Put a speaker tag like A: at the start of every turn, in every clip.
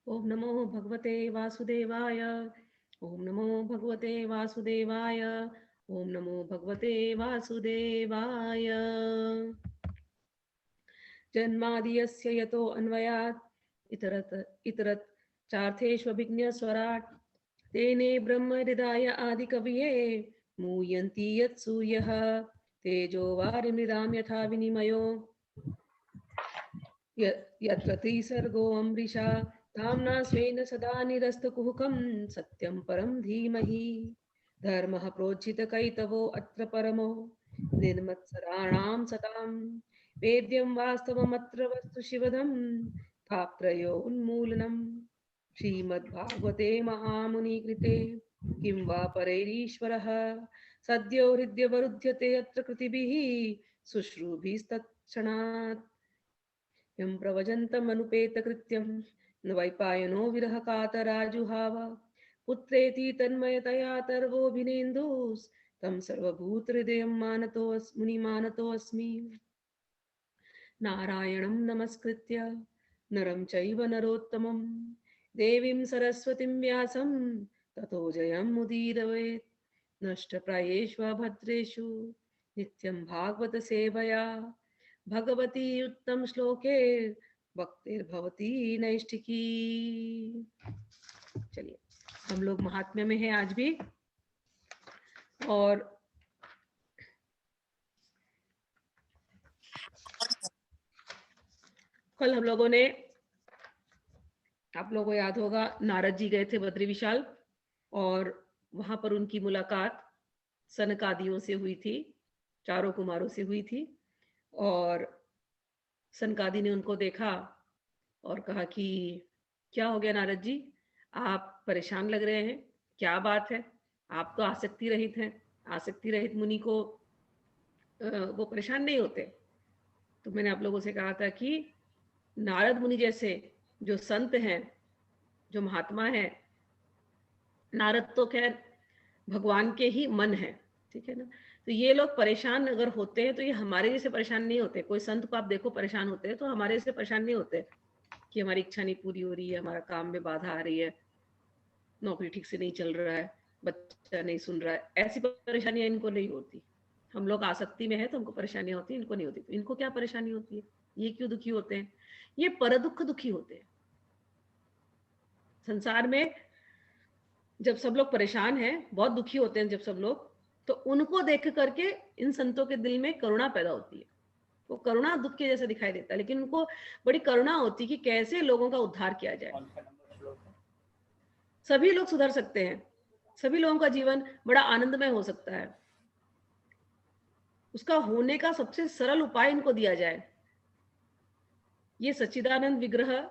A: ओम नमो भगवते वासुदेवाय। ओम नमो भगवते वासुदेवाय। ओम नमो भगवते वासुदेवाय। जन्मादियस्य यतो अन्वयात् इतरत इतरत चार्थेष्वभिज्ञस्वराट् तेने ब्रह्महृदाय आदिकवये मूयन्ति यत्सूयः तेजो वारिमृदां यथा विनिमयो यत्र त्रिसर्गो अम्बरीषा धाम्ना स्वेन सदा निरस्तकुहकं सत्यं परं धीमहि धर्मः प्रोज्झितकैतवो अत्र परमो निर्मत्सराणां सतां वेद्यं वास्तवमत्र वस्तु शिवदं तापत्रयोन्मूलनम् श्रीमद्भागवते महामुनिकृते किं वा परैरीश्वरः सद्यो हृद्यवरुध्यते अत्र कृतिभिः शुश्रूभिस्तत्क्षणात् यं प्रवजन्तमनुपेतकृत्यं न वैपायनो विरहकातराजुहाव पुत्रेति तन्मयतया तर्वोऽभिनेन्दुस्तं सर्वभूतहृदयं मुनिमानतोऽस्मि नारायणं नमस्कृत्य नरं चैव नरोत्तमं देवीं सरस्वतीं व्यासं ततो जयमुदीरयेत् नष्टप्रायेषु भद्रेषु नित्यं भागवत सेवया भगवती उत्तम श्लोके भक्तिर्भवती नैष्ठिकी। चलिए, हम लोग महात्म्य में हैं आज भी, और कल हम लोगों ने, आप लोगों को याद होगा, नारद जी गए थे बद्री विशाल और वहां पर उनकी मुलाकात सनकादियों से हुई थी, चारों कुमारों से हुई थी। और सनकादि ने उनको देखा और कहा कि क्या हो गया नारद जी, आप परेशान लग रहे हैं, क्या बात है? आप तो आसक्ति रहित हैं। आसक्ति रहित मुनि को वो परेशान नहीं होते। तो मैंने आप लोगों से कहा था कि नारद मुनि जैसे जो संत हैं, जो महात्मा हैं, नारद तो खैर भगवान के ही मन है, ठीक है ना। तो ये लोग परेशान अगर होते हैं तो ये हमारे जैसे परेशान नहीं होते। कोई संत को आप देखो परेशान होते हैं तो हमारे जैसे परेशान नहीं होते कि हमारी इच्छा नहीं पूरी हो रही है, हमारा काम में बाधा आ रही है, नौकरी ठीक से नहीं चल रहा है, बच्चा नहीं सुन रहा है, ऐसी परेशानियां इनको नहीं होती। हम लोग आसक्ति में है तो हमको परेशानियां होती है, इनको नहीं होती। तो इनको क्या परेशानी होती है? ये क्यों दुखी होते हैं? ये पर दुख दुखी होते हैं। संसार में जब सब लोग परेशान हैं, बहुत दुखी होते हैं जब सब लोग, तो उनको देख करके इन संतों के दिल में करुणा पैदा होती है। वो करुणा दुख के जैसा दिखाई देता है, लेकिन उनको बड़ी करुणा होती है कि कैसे लोगों का उद्धार किया जाए। सभी लोग सुधर सकते हैं, सभी लोगों का जीवन बड़ा आनंदमय हो सकता है। उसका होने का सबसे सरल उपाय इनको दिया जाए। ये सच्चिदानंद विग्रह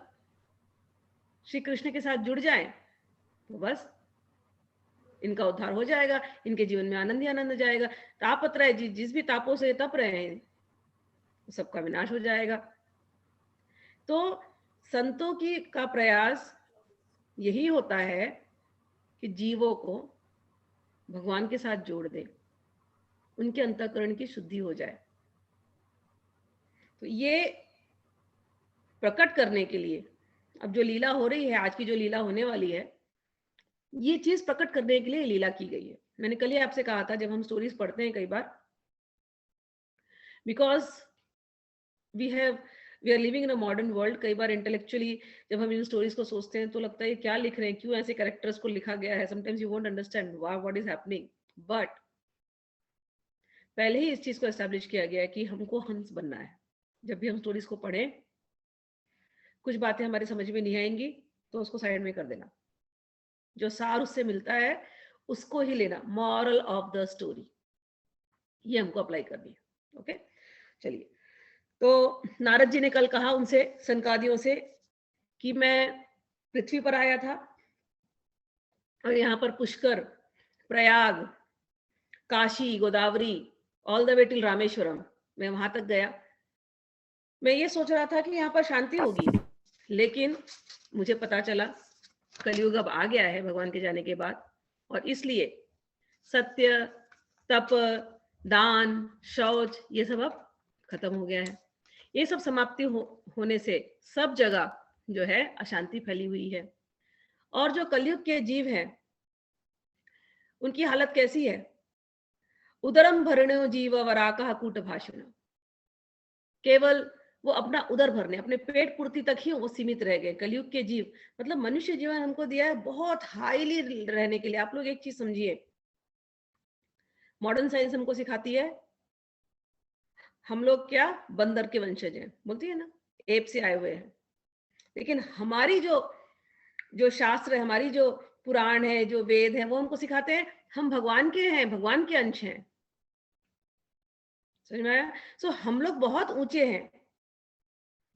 A: श्री कृष्ण के साथ जुड़ जाए तो बस इनका उद्धार हो जाएगा, इनके जीवन में आनंद ही आनंद जाएगा। तापत्रय जिस भी तापों से तप रहे हैं सबका विनाश हो जाएगा। तो संतों की का प्रयास यही होता है कि जीवों को भगवान के साथ जोड़ दे, उनके अंतःकरण की शुद्धि हो जाए। तो ये प्रकट करने के लिए अब जो लीला हो रही है, आज की जो लीला होने वाली है, ये चीज प्रकट करने के लिए लीला की गई है। मैंने कल ही आपसे कहा था, जब हम स्टोरीज पढ़ते हैं कई बार, because we are living in a modern world, कई बार इंटेलेक्चुअली जब हम इन स्टोरीज को सोचते हैं तो लगता है क्या लिख रहे हैं, क्यों ऐसे कैरेक्टर्स को लिखा गया है। Sometimes you won't understand what is happening, but पहले ही इस चीज को एस्टैब्लिश किया गया है कि हमको हंस बनना है। जब भी हम स्टोरीज को पढ़ें, कुछ बातें हमारे समझ में नहीं आएंगी तो उसको साइड में कर देना, जो सार उससे मिलता है उसको ही लेना। मॉरल ऑफ द स्टोरी ये हमको अप्लाई करनी है। ओके, चलिए। तो नारद जी ने कल कहा उनसे, सनकादियों से, कि मैं पृथ्वी पर आया था और यहाँ पर Pushkar, Prayag, Kashi, Godavari, all the way till Rameswaram, मैं वहां तक गया। मैं ये सोच रहा था कि यहाँ पर शांति होगी, लेकिन मुझे पता चला कलयुग अब आ गया है भगवान के जाने के बाद, और इसलिए सत्य, तप, दान, शौच ये सब अब खत्म हो गया है। ये सब समाप्ति होने से सब जगह जो है अशांति फैली हुई है। और जो कलयुग के जीव हैं उनकी हालत कैसी है? उदरम भरणो जीव वराकः कूट भाषण। केवल वो अपना उदर भरने, अपने पेट पूर्ति तक ही वो सीमित रह गए कलयुग के जीव। मतलब मनुष्य जीवन हमको दिया है बहुत हाईली रहने के लिए। आप लोग एक चीज समझिए, मॉडर्न साइंस हमको सिखाती है हम लोग क्या बंदर के वंशज हैं, बोलती है ना, एप से आए हुए हैं। लेकिन हमारी जो जो शास्त्र है, हमारी जो पुराण है, जो वेद है, वो हमको सिखाते हैं हम भगवान के हैं, भगवान के अंश हैं। समझ में आया? सो हम लोग बहुत ऊंचे हैं,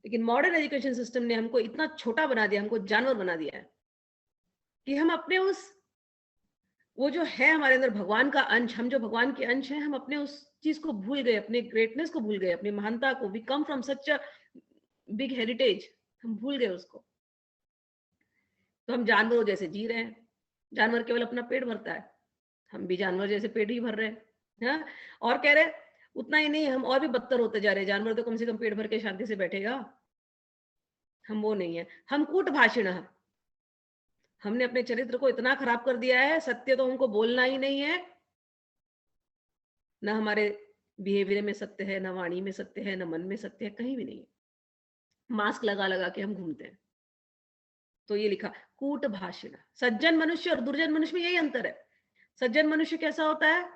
A: लेकिन मॉडर्न एजुकेशन सिस्टम ने हमको इतना छोटा बना दिया, हमको जानवर बना दिया है कि हम अपने उस वो जो है हमारे अंदर भगवान का अंश, हम जो भगवान के अंश हैं, हम अपने उस चीज को भूल गए, अपने ग्रेटनेस को भूल गए, अपनी महानता को। We come from such a big heritage, हम भूल गए उसको। तो हम जानवरों जैसे जी रहे हैं। जानवर केवल अपना पेट भरता है, हम भी जानवर जैसे पेट ही भर रहे हैं। हाँ? और कह रहे उतना ही नहीं, हम और भी बदतर होते जा रहे हैं। जानवर तो कम से कम पेट भर के शांति से बैठेगा, हम वो नहीं है। हम कूट भाषण, हमने अपने चरित्र को इतना खराब कर दिया है, सत्य तो हमको बोलना ही नहीं है। न हमारे बिहेवियर में सत्य है, न वाणी में सत्य है, न मन में सत्य है, कहीं भी नहीं है। मास्क लगा लगा के हम घूमते हैं। तो ये लिखा कूट भाषण। सज्जन मनुष्य और दुर्जन मनुष्य में यही अंतर है। सज्जन मनुष्य कैसा होता है?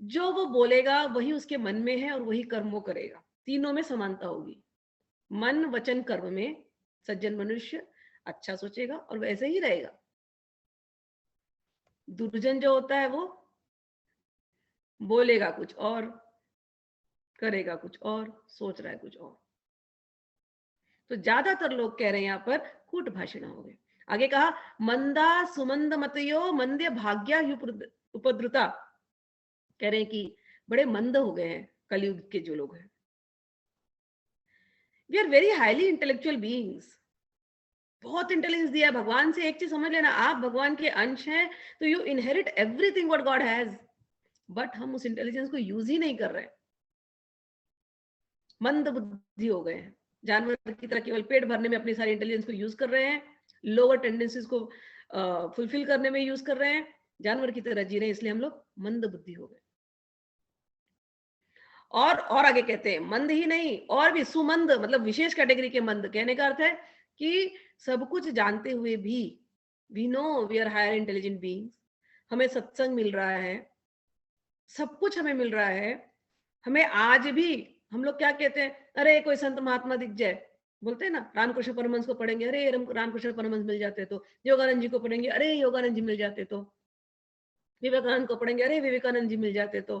A: जो वो बोलेगा वही उसके मन में है और वही कर्म वो करेगा। तीनों में समानता होगी, मन वचन कर्म में। सज्जन मनुष्य अच्छा सोचेगा और वैसे ही रहेगा। दुर्जन जो होता है वो बोलेगा कुछ और, करेगा कुछ और, सोच रहा है कुछ और। तो ज्यादातर लोग कह रहे हैं यहाँ पर कूट भाषण हो गए। आगे कहा मंदा सुमंद मतयो मंद्य भाग्या उपद्रुता। कह रहे हैं कि बड़े मंद हो गए हैं कलयुग के जो लोग हैं। We are very highly intellectual beings, बहुत इंटेलिजेंस दिया भगवान से। एक चीज समझ लेना, आप भगवान के अंश हैं, तो you inherit everything what God has. But हम उस इंटेलिजेंस को यूज ही नहीं कर रहे, मंद बुद्धि हो गए हैं। जानवर की तरह केवल पेट भरने में अपनी सारी इंटेलिजेंस को यूज कर रहे हैं, लोअर टेंडेंसीज को फुलफिल करने में यूज कर रहे हैं, जानवर की तरह जी रहे हैं। इसलिए हम लोग मंद बुद्धि हो गए। और आगे कहते हैं मंद ही नहीं, और भी सुमंद, मतलब विशेष कैटेगरी के मंद। कहने का अर्थ है कि सब कुछ जानते हुए भी, we know we are higher intelligent beings, हमें सत्संग मिल रहा है, सब कुछ हमें मिल रहा है। हमें आज भी हम लोग क्या कहते हैं, अरे कोई संत महात्मा दिख जाए, बोलते हैं ना, रामकृष्ण परमहंस को पढ़ेंगे, अरे रामकृष्ण परमहंस मिल जाते तो। योगानंद जी को पढ़ेंगे, अरे योगानंद जी मिल जाते तो। विवेकानंद को पढ़ेंगे, अरे विवेकानंद जी मिल जाते तो।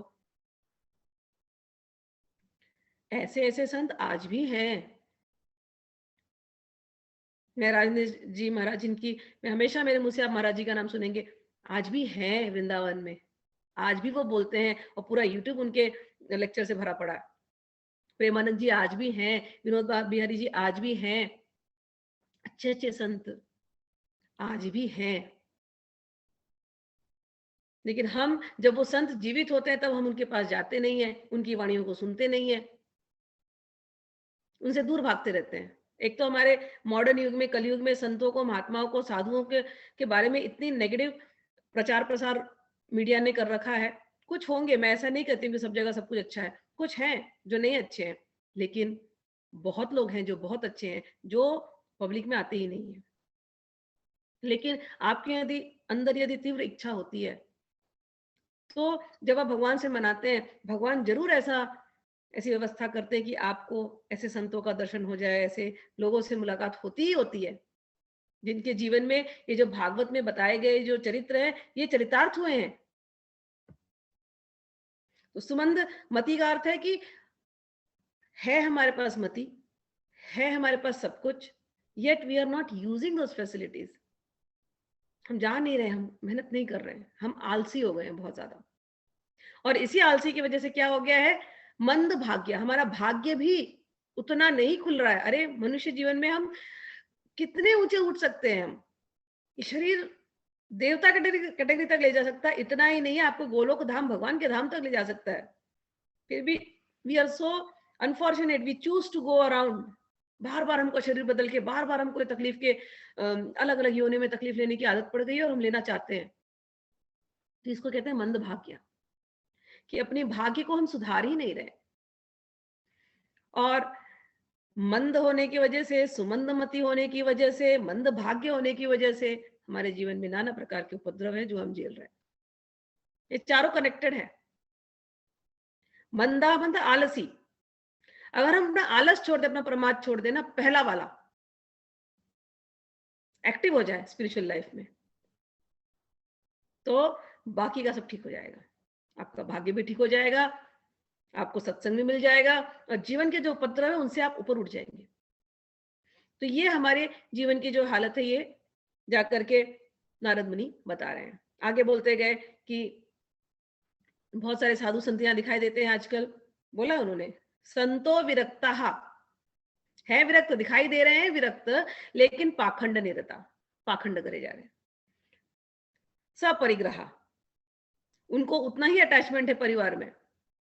A: ऐसे ऐसे संत आज भी हैं। महाराज जी, महाराज जिनकी मैं हमेशा मेरे मुंह से आप महाराज जी का नाम सुनेंगे, आज भी हैं वृंदावन में। आज भी वो बोलते हैं और पूरा यूट्यूब उनके लेक्चर से भरा पड़ा है। प्रेमानंद जी आज भी हैं, विनोद बिहारी जी आज भी हैं, अच्छे अच्छे संत आज भी हैं। लेकिन हम जब वो संत जीवित होते हैं तब हम उनके पास जाते नहीं है, उनकी वाणियों को सुनते नहीं है, उनसे दूर भागते रहते हैं। एक तो हमारे मॉडर्न युग में, कलयुग में संतों को, महात्माओं को, साधुओं के बारे में इतनी नेगेटिव प्रचार प्रसार मीडिया ने कर रखा है। कुछ होंगे, मैं ऐसा नहीं कहती हूँ कि सब जगह सब कुछ अच्छा है, कुछ हैं जो नहीं अच्छे हैं, लेकिन बहुत लोग हैं जो बहुत अच्छे हैं, जो पब्लिक में आते ही नहीं है। लेकिन आपके यदि अंदर यदि तीव्र इच्छा होती है, तो जब आप भगवान से मनाते हैं, भगवान जरूर ऐसी व्यवस्था करते हैं कि आपको ऐसे संतों का दर्शन हो जाए, ऐसे लोगों से मुलाकात होती ही होती है, जिनके जीवन में ये जो भागवत में बताए गए जो चरित्र हैं, ये चरितार्थ हुए हैं। तो सुमंद मति का अर्थ है कि है हमारे पास मति, है हमारे पास सब कुछ, yet we are not using those facilities. हम जा नहीं रहे, हम मेहनत नहीं कर रहे हैं, हम आलसी हो गए हैं बहुत ज्यादा। और इसी आलसी की वजह से क्या हो गया है, मंद भाग्य, हमारा भाग्य भी उतना नहीं खुल रहा है। अरे मनुष्य जीवन में हम कितने ऊंचे उठ सकते हैं, हम शरीर देवता कैटेगरी तक ले जा सकता है, इतना ही नहीं है, आपको गोलोक धाम, भगवान के धाम तक ले जा सकता है। फिर भी we are so unfortunate, we choose to go around बार बार हमको शरीर बदल के, बार बार हमको तकलीफ के अलग अलग योनि में तकलीफ लेने की आदत पड़ गई है और हम लेना चाहते हैं। तो इसको कहते हैं मंद भाग्य, कि अपने भाग्य को हम सुधार ही नहीं रहे। और मंद होने की वजह से, सुमंदमती होने की वजह से, मंद भाग्य होने की वजह से हमारे जीवन में नाना प्रकार के उपद्रव है जो हम झेल रहे हैं। ये चारों कनेक्टेड है। मंदा मंद आलसी, अगर हम अपना आलस छोड़ दे, अपना प्रमाद छोड़ देना, पहला वाला एक्टिव हो जाए स्पिरिचुअल लाइफ में, तो बाकी का सब ठीक हो जाएगा। आपका भाग्य भी ठीक हो जाएगा, आपको सत्संग भी मिल जाएगा, और जीवन के जो उपद्रव है उनसे आप ऊपर उठ जाएंगे। तो ये हमारे जीवन की जो हालत है, ये जाकर के नारद मुनि बता रहे हैं। आगे बोलते गए कि बहुत सारे साधु संत यहाँ दिखाई देते हैं आजकल। बोला उन्होंने, संतो विरक्ता है, विरक्त दिखाई दे रहे हैं, विरक्त, लेकिन पाखंड निरता, पाखंड करे जा रहे हैं। सपरिग्रह, उनको उतना ही अटैचमेंट है परिवार में।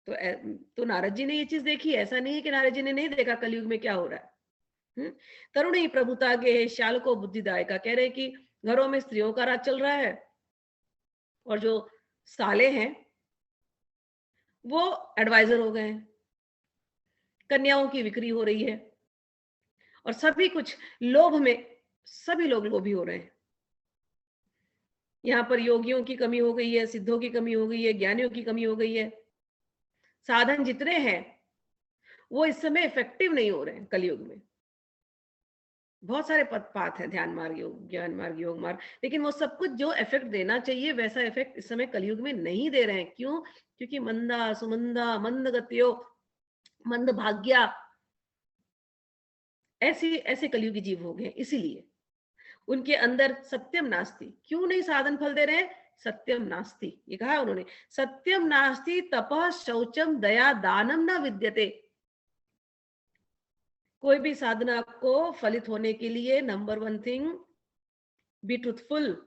A: तो नारद जी ने ये चीज देखी, ऐसा नहीं है कि नारद जी ने नहीं देखा कलयुग में क्या हो रहा है। तरुणी प्रभुता के शाल को बुद्धिदायका, कह रहे कि घरों में स्त्रियों का राज चल रहा है, और जो साले हैं वो एडवाइजर हो गए हैं, कन्याओं की बिक्री हो रही है, और सभी कुछ लोभ में सभी लोग लोभी हो रहे हैं। यहाँ पर योगियों की कमी हो गई है, सिद्धों की कमी हो गई है, ज्ञानियों की कमी हो गई है। साधन जितने हैं वो इस समय इफेक्टिव नहीं हो रहे हैं कलयुग में। बहुत सारे पथपाथ है, ध्यान मार्ग, योग ज्ञान मार्ग, योग मार्ग, लेकिन वो सब कुछ जो इफेक्ट देना चाहिए वैसा इफेक्ट इस समय कलयुग में नहीं दे रहे हैं। क्यों? क्योंकि मंदा सुमंदा, मंद गतियो, मंद भाग्या, ऐसे ऐसे कलयुगी जीव हो गए। इसीलिए उनके अंदर सत्यम नास्ति। क्यों नहीं साधन फल दे रहे हैं? सत्यम नास्ति, ये कहा उन्होंने। सत्यम नास्ति तपः शौचम दया दानम न विद्यते। कोई भी साधना को फलित होने के लिए number one thing, be truthful,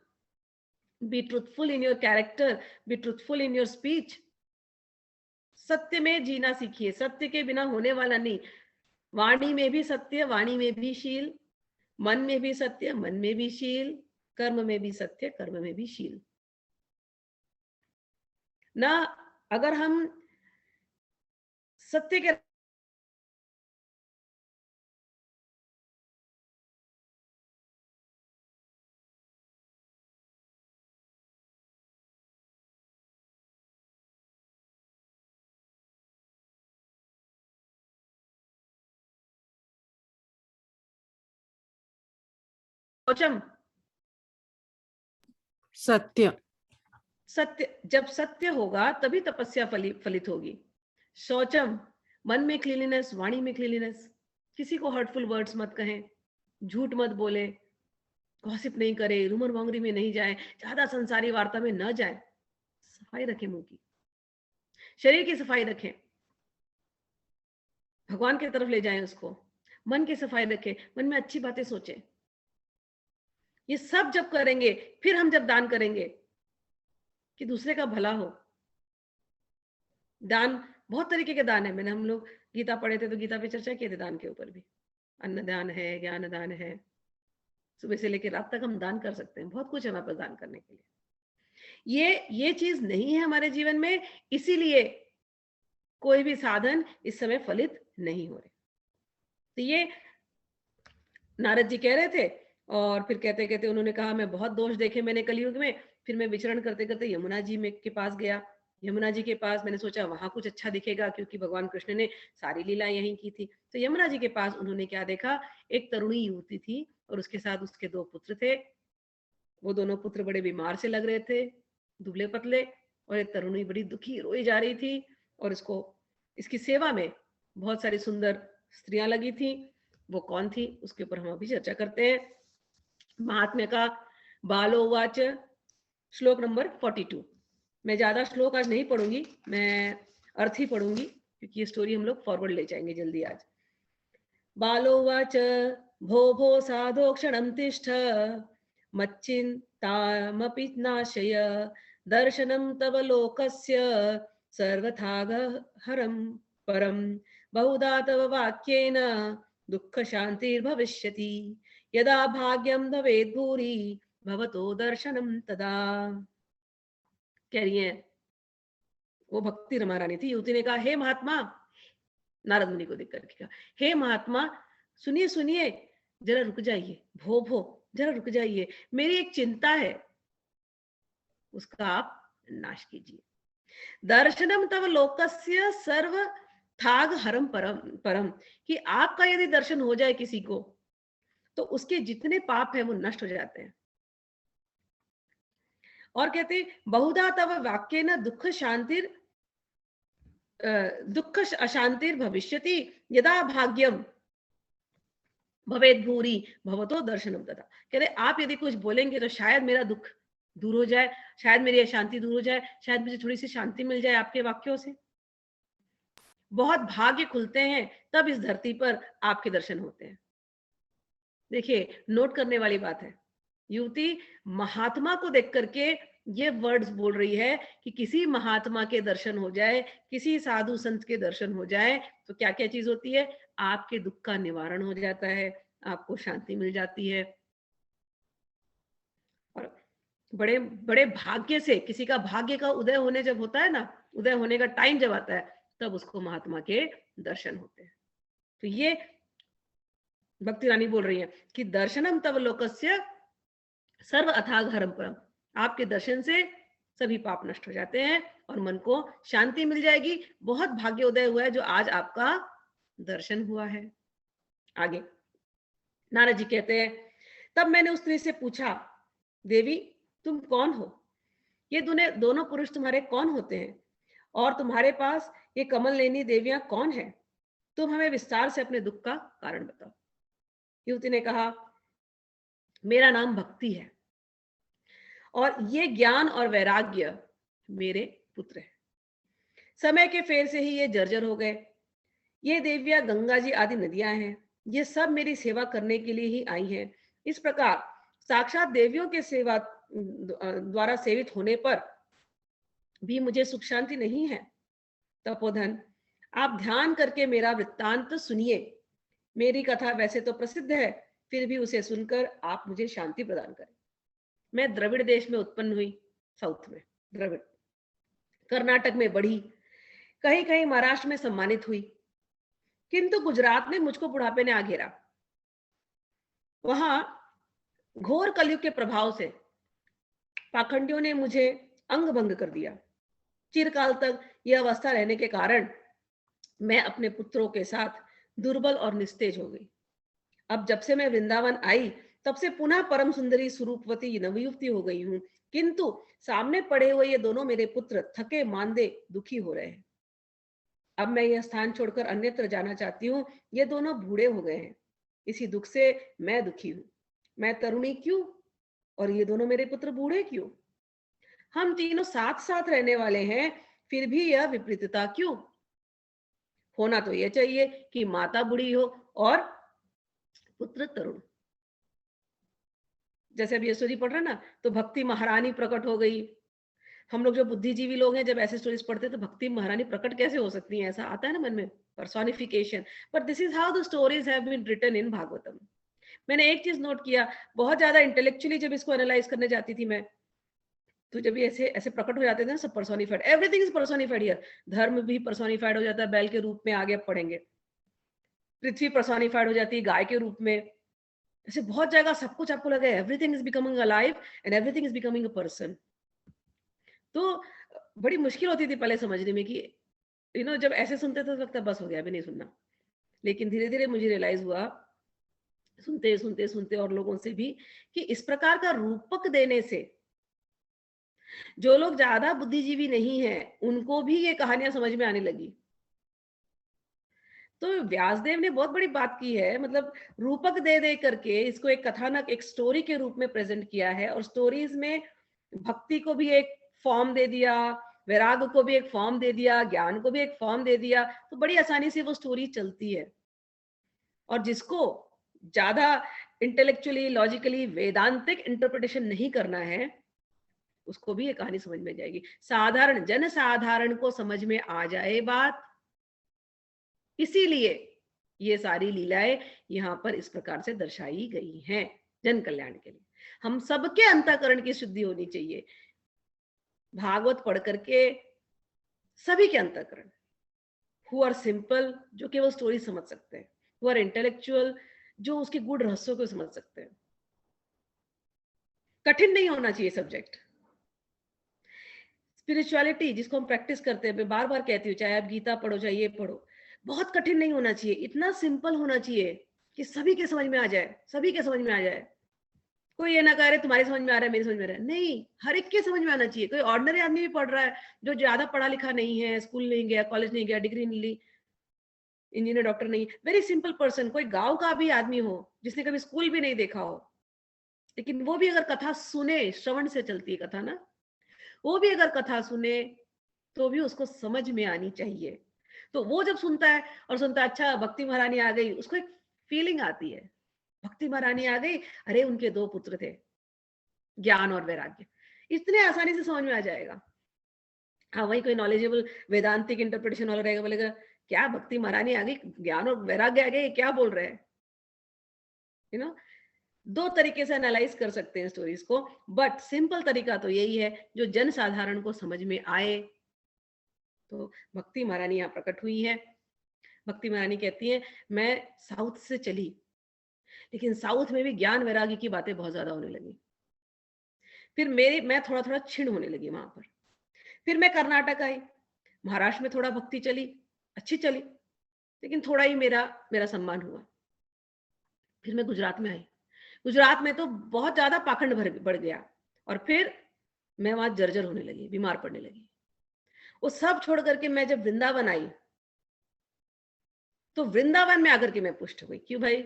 A: be truthful in your character, be truthful in your speech. सत्य में जीना सीखिए, सत्य के बिना होने वाला नहीं। वाणी में भी सत्य, वाणी में भी शील, मन में भी सत्य, मन में भी शील, कर्म में भी सत्य, कर्म में भी शील। ना अगर हम सत्य के शौचम,
B: सत्य,
A: सत्य, जब सत्य होगा तभी तपस्या फलित होगी। शौचम, मन में क्लीनलीनेस, वाणी में क्लीनलीनेस, किसी को हर्टफुल वर्ड्स मत कहें, झूठ मत बोले, गॉसिप नहीं करे, रूमर मॉन्गरी में नहीं जाए, ज्यादा संसारी वार्ता में न जाए, सफाई रखें मुंह की, शरीर की सफाई रखें, भगवान की तरफ ले जाएं उसको, मन की सफाई रखें, मन में अच्छी बातें सोचें। ये सब जब करेंगे, फिर हम जब दान करेंगे कि दूसरे का भला हो। दान बहुत तरीके के दान है, मैंने हम लोग गीता पढ़े थे तो गीता पे चर्चा किए थे दान के ऊपर भी। अन्न दान है, ज्ञान दान है, सुबह से लेकर रात तक हम दान कर सकते हैं, बहुत कुछ है हमारे पास दान करने के लिए। ये चीज नहीं है हमारे जीवन में, इसीलिए कोई भी साधन इस समय फलित नहीं हो रहे। तो ये नारद जी कह रहे थे, और फिर कहते कहते उन्होंने कहा, मैं बहुत दोष देखे मैंने कलयुग में। फिर मैं विचरण करते करते यमुना जी में के पास गया। यमुना जी के पास मैंने सोचा वहां कुछ अच्छा दिखेगा, क्योंकि भगवान कृष्ण ने सारी लीला यहीं की थी। तो यमुना जी के पास उन्होंने क्या देखा, एक तरुणी युवती थी और उसके साथ उसके 2 पुत्र थे। वो दोनों पुत्र बड़े बीमार से लग रहे थे, दुबले पतले, और एक तरुणी बड़ी दुखी रोई जा रही थी, और इसकी सेवा में बहुत सारी सुंदर स्त्रियां लगी थी। वो कौन थी उसके ऊपर हम अभी चर्चा करते हैं। महात्म्य का बालोवाच, श्लोक नंबर 42। मैं ज्यादा श्लोक आज नहीं पढ़ूंगी, मैं अर्थ ही पढ़ूंगी, क्योंकि ये स्टोरी हम लोग फॉरवर्ड ले जाएंगे जल्दी आज। बालोवाच, भो भो साधो क्षणं तिष्ठ, मच्चिन्तामपि नाशय, दर्शनं तव लोकस्य सर्वथा हरं परं, बहुधा तव वाक्येन दुःख शान्तिर्भविष्यति यदा भाग्यम भवेत् भूरि भवतो दर्शनम तदा। कह रही है, वो भक्ति रमा रानी थी, युवती ने कहा, हे महात्मा, नारद मुनि को देख करके कहा, हे महात्मा, सुनिए सुनिए, जरा रुक जाइए, भो भो, जरा रुक जाइए, मेरी एक चिंता है, उसका आप नाश कीजिए। दर्शनम तव लोकस्य सर्व थाग हरम परम परम, कि आपका यदि दर्शन हो जाए किसी को, तो उसके जितने पाप हैं वो नष्ट हो जाते हैं। और कहते, बहुधा तव वाक्य न दुख शांतिर दुख अशांतिर भविष्यति यदा भाग्यम भवेद भूरि भवतो दर्शनम तथा। कह रहे, आप यदि कुछ बोलेंगे तो शायद मेरा दुख दूर हो जाए, शायद मेरी अशांति दूर हो जाए, शायद मुझे थोड़ी सी शांति मिल जाए आपके वाक्यों से। बहुत भाग्य खुलते हैं तब इस धरती पर आपके दर्शन होते हैं। देखिए, नोट करने वाली बात है, युवती महात्मा को देख करके ये वर्ड्स बोल रही है कि किसी महात्मा के दर्शन हो जाए, किसी साधु संत के दर्शन हो जाए, तो क्या क्या चीज होती है, आपके दुख का निवारण हो जाता है, आपको शांति मिल जाती है। और बड़े बड़े भाग्य से, किसी का भाग्य का उदय होने जब होता है ना, उदय होने का टाइम जब आता है, तब उसको महात्मा के दर्शन होते हैं। तो ये भक्ति रानी बोल रही है कि दर्शनम तव लोकस्य सर्व अथाग हरम परम, आपके दर्शन से सभी पाप नष्ट हो जाते हैं और मन को शांति मिल जाएगी। बहुत भाग्योदय हुआ है जो आज आपका दर्शन हुआ है। आगे नारद जी कहते हैं, तब मैंने उस स्त्री से पूछा, देवी तुम कौन हो, ये दोनों पुरुष तुम्हारे कौन होते हैं, और तुम्हारे पास ये कमल लेनी देवियां कौन है, तुम हमें विस्तार से अपने दुख का कारण बताओ। युवती ने कहा, मेरा नाम भक्ति है और ये ज्ञान और वैराग्य मेरे पुत्र है। समय के फेर से ही ये जर्जर हो गए। ये देवियां गंगा जी आदि नदियां हैं, ये सब मेरी सेवा करने के लिए ही आई हैं। इस प्रकार साक्षात देवियों के सेवा द्वारा सेवित होने पर भी मुझे सुख शांति नहीं है। तपोधन, आप ध्यान करके मेरा वृत्तांत सुनिए। मेरी कथा वैसे तो प्रसिद्ध है, फिर भी उसे सुनकर आप मुझे शांति प्रदान करें। मैं द्रविड़ देश में उत्पन्न हुई, साउथ में द्रविड़, कर्नाटक में बढ़ी, कहीं कहीं महाराष्ट्र में सम्मानित हुई, किंतु गुजरात में मुझको बुढ़ापे ने आ घेरा। वहां घोर कलयुग के प्रभाव से पाखंडियों ने मुझे अंग भंग कर दिया। चिरकाल तक यह अवस्था रहने के कारण मैं अपने पुत्रों के साथ दुर्बल और निस्तेज हो गई। अब जब से मैं वृंदावन आई, तब से पुनः परम सुंदरी स्वरूपवती नवयुवती हो गई हूं, किंतु सामने पड़े हुए ये दोनों मेरे पुत्र थके मांदे दुखी हो रहे हैं। अब मैं यह स्थान छोड़कर अन्यत्र जाना चाहती हूँ। ये दोनों बूढ़े हो गए हैं, इसी दुख से मैं दुखी हूँ। मैं तरुणी क्यों और ये दोनों मेरे पुत्र बूढ़े क्यों? हम तीनों साथ साथ रहने वाले हैं, फिर भी यह विपरीतता क्यों? होना तो यह चाहिए कि माता बूढ़ी हो और पुत्र तरुण। जैसे अभी ये स्टोरी पढ़ रहे ना, तो भक्ति महारानी प्रकट हो गई। हम लोग जो बुद्धिजीवी लोग हैं, जब ऐसे स्टोरीज पढ़ते हैं तो भक्ति महारानी प्रकट कैसे हो सकती है, ऐसा आता है ना मन में, personification. But this is how the stories have been written in Bhagavatam. मैंने एक चीज नोट किया, बहुत ज्यादा इंटेलेक्चुअली जब इसको एनालाइज करने जाती थी मैं, तो जब ये ऐसे ऐसे प्रकट हो जाते थे ना, सब personified, everything is personified here. धर्म भी पर्सोनिफाइड हो जाता है बैल के रूप में, आगे अब पढ़ेंगे। पृथ्वी पर्सोनिफाइड हो जाती है गाय के रूप में। ऐसे बहुत जगह सब कुछ आपको लगे everything is becoming alive and everything is becoming a person. तो बड़ी मुश्किल होती थी पहले समझने में कि जब ऐसे सुनते थे तो लगता बस हो गया, अभी नहीं सुनना। लेकिन धीरे धीरे मुझे रियलाइज हुआ, सुनते सुनते सुनते और लोगों से भी, कि इस प्रकार का रूपक देने से जो लोग ज्यादा बुद्धिजीवी नहीं है उनको भी ये कहानियां समझ में आने लगी। तो व्यासदेव ने बहुत बड़ी बात की है, मतलब रूपक दे दे करके इसको एक कथानक, एक स्टोरी के रूप में प्रेजेंट किया है। और स्टोरीज में भक्ति को भी एक फॉर्म दे दिया, वैराग को भी एक फॉर्म दे दिया, ज्ञान को भी एक फॉर्म दे दिया, तो बड़ी आसानी से वो स्टोरी चलती है। और जिसको ज्यादा इंटेलेक्चुअली, लॉजिकली, वेदांतिक इंटरप्रिटेशन नहीं करना है, उसको भी ये कहानी समझ में जाएगी। साधारण जन साधारण को समझ में आ जाए बात, इसीलिए ये सारी लीलाएं यहाँ पर इस प्रकार से दर्शाई गई हैं जन कल्याण के लिए। हम सबके अंतःकरण की शुद्धि होनी चाहिए। भागवत पढ़ करके सभी के अंतःकरण, हु आर सिंपल जो केवल स्टोरी समझ सकते हैं, हु आर इंटेलेक्चुअल जो उसके गूढ़ रहस्यों को समझ सकते हैं। कठिन नहीं होना चाहिए सब्जेक्ट। स्पिरिचुअलिटी जिसको हम प्रैक्टिस करते हैं, मैं बार बार कहती हूँ, चाहे आप गीता पढ़ो चाहे ये पढ़ो, बहुत कठिन नहीं होना चाहिए, इतना सिंपल होना चाहिए कि सभी के समझ में आ जाए, सभी के समझ में आ जाए। कोई ये ना कह रहे तुम्हारे समझ में आ रहा है मेरे समझ में आ रहा है, नहीं, हर एक के समझ में आना चाहिए। कोई ऑर्डिनरी आदमी भी पढ़ रहा है जो ज्यादा पढ़ा लिखा नहीं है, स्कूल नहीं गया, कॉलेज नहीं गया, डिग्री नहीं ली, इंजीनियर डॉक्टर नहीं, वेरी सिंपल पर्सन, कोई गांव का भी आदमी हो जिसने कभी स्कूल भी नहीं देखा हो, लेकिन वो भी अगर कथा सुने, श्रवण से चलती है कथा ना, वो भी अगर कथा सुने तो भी उसको समझ में आनी चाहिए। तो वो जब सुनता है और सुनता है अच्छा भक्ति महारानी आ गई, उसको एक फीलिंग आती है, भक्ति महारानी आ गई, अरे उनके 2 पुत्र थे, ज्ञान और वैराग्य, इतने आसानी से समझ में आ जाएगा। हाँ, वही कोई नॉलेजेबल वेदांतिक इंटरप्रिटेशन वाला रहेगा, बोलेगा क्या भक्ति महारानी आ गई, ज्ञान और वैराग्य आ गए, क्या बोल रहे हैं, यू नो। 2 तरीके से एनालाइज कर सकते हैं स्टोरीज को, बट सिंपल तरीका तो यही है जो जन साधारण को समझ में आए। तो भक्ति महारानी यहाँ प्रकट हुई है। भक्ति महारानी कहती है मैं साउथ से चली, लेकिन साउथ में भी ज्ञान वैराग्य की बातें बहुत ज्यादा होने लगी। फिर मैं थोड़ा थोड़ा क्षीण होने लगी वहां पर। फिर मैं कर्नाटक आई, महाराष्ट्र में थोड़ा भक्ति चली, अच्छी चली, लेकिन थोड़ा ही मेरा मेरा सम्मान हुआ। फिर मैं गुजरात में आई, गुजरात में तो बहुत ज्यादा पाखंड बढ़ गया, और फिर मैं वहां जर्जर होने लगी, बीमार पड़ने लगी। वो सब छोड़ करके मैं जब वृंदावन आई, तो वृंदावन में आकर के मैं पुष्ट हुई। क्यों भाई,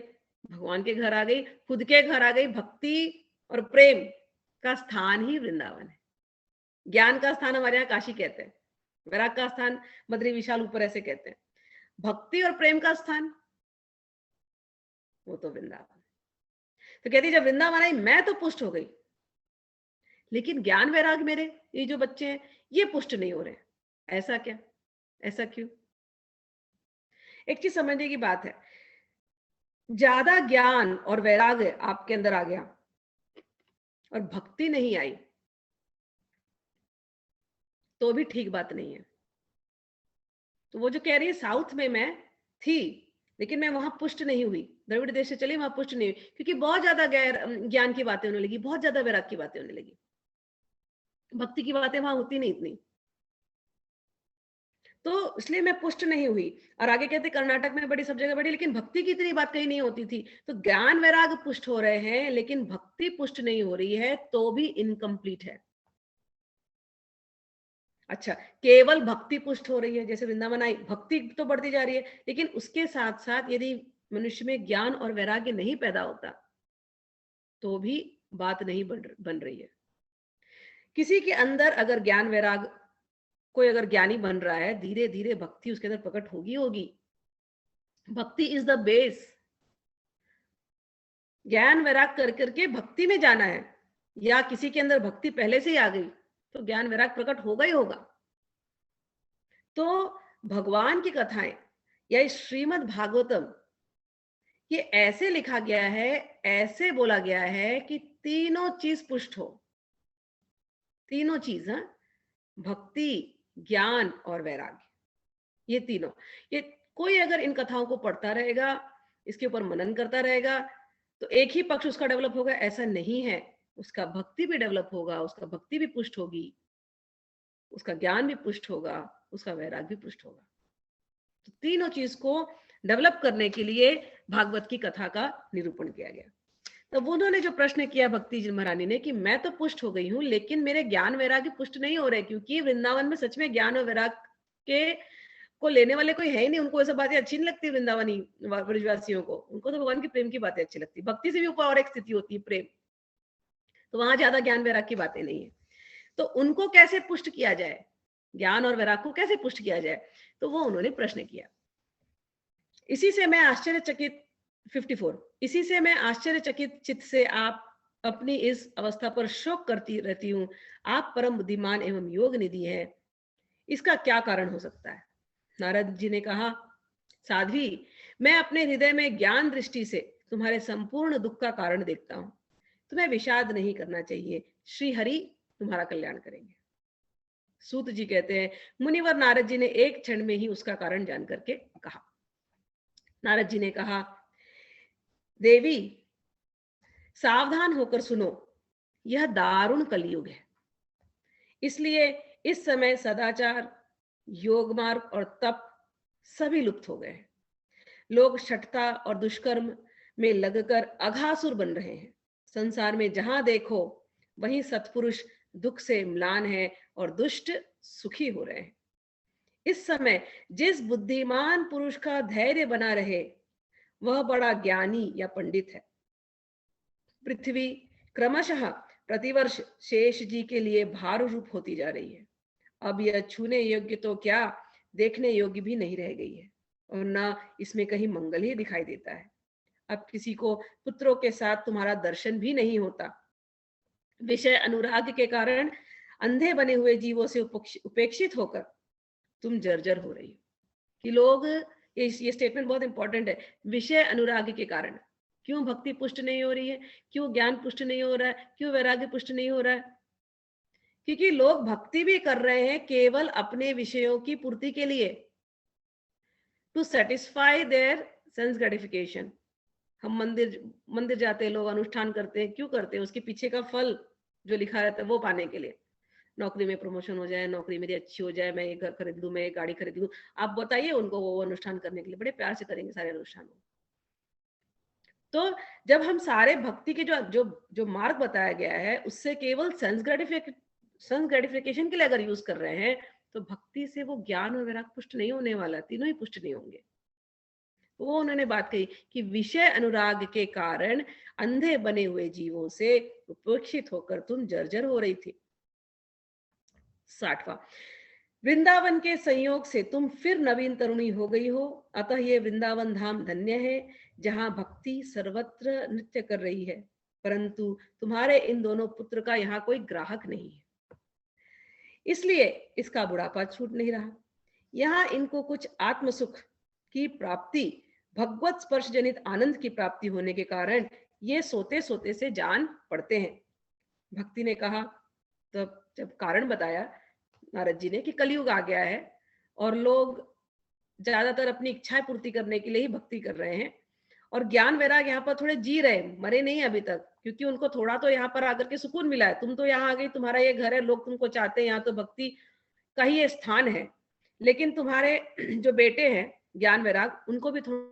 A: भगवान के घर आ गई, खुद के घर आ गई। भक्ति और प्रेम का स्थान ही वृंदावन है। ज्ञान का स्थान हमारे यहाँ काशी कहते हैं, वैराग का स्थान बद्री विशाल ऊपर ऐसे कहते हैं, भक्ति और प्रेम का स्थान वो तो वृंदावन। तो कहती जब वृंदावन आई मैं तो पुष्ट हो गई, लेकिन ज्ञान वैराग मेरे ये जो बच्चे हैं ये पुष्ट नहीं हो रहे। ऐसा क्या, ऐसा क्यों? एक चीज समझने की बात है, ज्यादा ज्ञान और वैराग्य आपके अंदर आ गया और भक्ति नहीं आई तो भी ठीक बात नहीं है। तो वो जो कह रही है साउथ में मैं थी लेकिन मैं वहां पुष्ट नहीं हुई, द्रविड़ देश से चली वहां पुष्ट नहीं हुई, क्योंकि बहुत ज्यादा ज्ञान की बातें होने लगी, बहुत ज्यादा वैराग की बातें होने लगी, भक्ति की बातें वहां होती नहीं इतनी, तो इसलिए मैं पुष्ट नहीं हुई। और आगे कहते कर्नाटक में बड़ी, सब जगह बड़ी, लेकिन भक्ति की इतनी बात कहीं नहीं होती थी। तो ज्ञान वैराग पुष्ट हो रहे हैं लेकिन भक्ति पुष्ट नहीं हो रही है, तो भी इनकम्प्लीट है। अच्छा, केवल भक्ति पुष्ट हो रही है, जैसे वृंदावन आई, भक्ति तो बढ़ती जा रही है, लेकिन उसके साथ साथ यदि मनुष्य में ज्ञान और वैराग्य नहीं पैदा होता तो भी बात नहीं बन रही है। किसी के अंदर अगर ज्ञान वैराग, कोई अगर ज्ञानी बन रहा है, धीरे धीरे भक्ति उसके अंदर प्रकट होगी होगी। भक्ति इज द बेस। ज्ञान वैराग कर करके भक्ति में जाना है, या किसी के अंदर भक्ति पहले से ही आ गई तो ज्ञान वैराग प्रकट होगा ही होगा। तो भगवान की कथाएं या श्रीमद् भागवतम, ये ऐसे लिखा गया है, ऐसे बोला गया है कि तीनों चीज पुष्ट हो, तीनों चीज, हाँ, भक्ति, ज्ञान और वैराग्य, ये तीनों। ये कोई अगर इन कथाओं को पढ़ता रहेगा, इसके ऊपर मनन करता रहेगा, तो एक ही पक्ष उसका डेवलप होगा ऐसा नहीं है, उसका भक्ति भी डेवलप होगा, उसका भक्ति भी पुष्ट होगी, उसका ज्ञान भी पुष्ट होगा, उसका वैराग्य भी पुष्ट होगा। तो तीनों चीज को डेवलप करने के लिए भागवत की कथा का निरूपण किया गया। तब उन्होंने जो प्रश्न किया भक्ति जी महारानी ने कि मैं तो पुष्ट हो गई हूँ लेकिन मेरे ज्ञान वैराग्य पुष्ट नहीं हो रहे, क्योंकि वृंदावन में सच में ज्ञान और वैराग के को लेने वाले कोई है ही नहीं। उनको ऐसा बातें अच्छी नहीं लगती वृंदावनी ब्रजवासियों को, उनको तो भगवान के प्रेम की बातें अच्छी लगती, भक्ति से भी ऊपर और एक स्थिति होती है प्रेम, तो वहां ज्यादा ज्ञान वैराग की बातें नहीं है। तो उनको कैसे पुष्ट किया जाए, ज्ञान और वैराग को कैसे पुष्ट किया जाए, तो वो उन्होंने प्रश्न किया। इसी से मैं आश्चर्यचकित 54, इसी से मैं आश्चर्यचकित चित्त से आप अपनी इस अवस्था पर शोक करती रहती हूँ। आप परम बुद्धिमान एवं योग निधि है, इसका क्या कारण हो सकता है? नारद जी ने कहा, साध्वी, मैं अपने हृदय में ज्ञान दृष्टि से तुम्हारे संपूर्ण दुख का कारण देखता हूं। तुम्हें विषाद नहीं करना चाहिए, श्री हरि तुम्हारा कल्याण करेंगे। सूत जी कहते हैं, मुनिवर नारद जी ने एक क्षण में ही उसका कारण जान करके कहा। नारद जी ने कहा, देवी सावधान होकर सुनो, यह दारुण कलयुग है। इसलिए इस समय सदाचार, योग मार्ग और तप सभी लुप्त हो गए हैं। लोग शठता और दुष्कर्म में लगकर अघासुर बन रहे हैं। संसार में जहां देखो वहीं सत्पुरुष दुख से म्लान है और दुष्ट सुखी हो रहे हैं। इस समय जिस बुद्धिमान पुरुष का धैर्य बना रहे वह बड़ा ज्ञानी या पंडित है। पृथ्वी क्रमशः प्रतिवर्ष शेष जी के लिए भार रूप होती जा रही है। अब यह छूने योग्य तो क्या, देखने योग्य भी नहीं रह गई है और न इसमें कहीं मंगल ही दिखाई देता है। अब किसी को पुत्रों के साथ तुम्हारा दर्शन भी नहीं होता। विषय अनुराग के कारण अंधे बने हुए जीवों से उपेक्षित होकर तुम जर्जर हो रही हो। कि लोग, ये स्टेटमेंट बहुत इंपॉर्टेंट है, विषय अनुराग के कारण क्यों भक्ति पुष्ट नहीं हो रही है, क्यों ज्ञान पुष्ट नहीं हो रहा है, क्यों वैराग्य पुष्ट नहीं हो रहा है? क्योंकि लोग भक्ति भी कर रहे हैं केवल अपने विषयों की पूर्ति के लिए, to satisfy their sense gratification. हम मंदिर जाते हैं, लोग अनुष्ठान करते हैं, क्यों करते हैं? उसके पीछे का फल जो लिखा रहता है वो पाने के लिए। नौकरी में प्रमोशन हो जाए, नौकरी मेरी अच्छी हो जाए, मैं एक घर खरीद लूं, मैं एक गाड़ी खरीद लूं। आप बताइए उनको, वो अनुष्ठान करने के लिए बड़े प्यार से करेंगे सारे अनुष्ठान। तो जब हम सारे भक्ति के जो जो जो मार्ग बताया गया है उससे केवल सेंस ग्रेटिफिकेशन के लिए अगर यूज कर रहे हैं तो भक्ति से वो ज्ञान और वैराग्य पुष्ट नहीं होने वाला, तीनों ही पुष्ट नहीं होंगे। वो उन्होंने बात कही कि विषय अनुराग के कारण अंधे बने हुए जीवों से उपेक्षित होकर तुम जर्जर हो रही थी। 60वां, वृंदावन के संयोग से तुम फिर नवीन तरुणी हो गई हो, अतः ये वृंदावन धाम धन्य है जहां भक्ति सर्वत्र नृत्य कर रही है। परंतु तुम्हारे इन दोनों पुत्र का यहाँ कोई ग्राहक नहीं है, इसलिए इसका बुढ़ापा छूट नहीं रहा। यहाँ इनको कुछ आत्म सुख की प्राप्ति, भगवत स्पर्श जनित आनंद की प्राप्ति होने के कारण ये सोते सोते से जान पड़ते हैं। भक्ति ने कहा, तब जब कारण बताया नारद जी ने कि कलयुग आ गया है और लोग ज्यादातर अपनी इच्छाएं पूर्ति करने के लिए ही भक्ति कर रहे हैं और ज्ञान वैराग यहाँ पर थोड़े जी रहे, मरे नहीं अभी तक, क्योंकि उनको थोड़ा तो यहाँ पर आकर के सुकून मिला है। तुम तो यहाँ आ गई, तुम्हारा ये घर है, लोग तुमको चाहते हैं, यहाँ तो भक्ति का ही ये स्थान है। लेकिन तुम्हारे जो बेटे हैं ज्ञान वैराग, उनको भी थोड़ा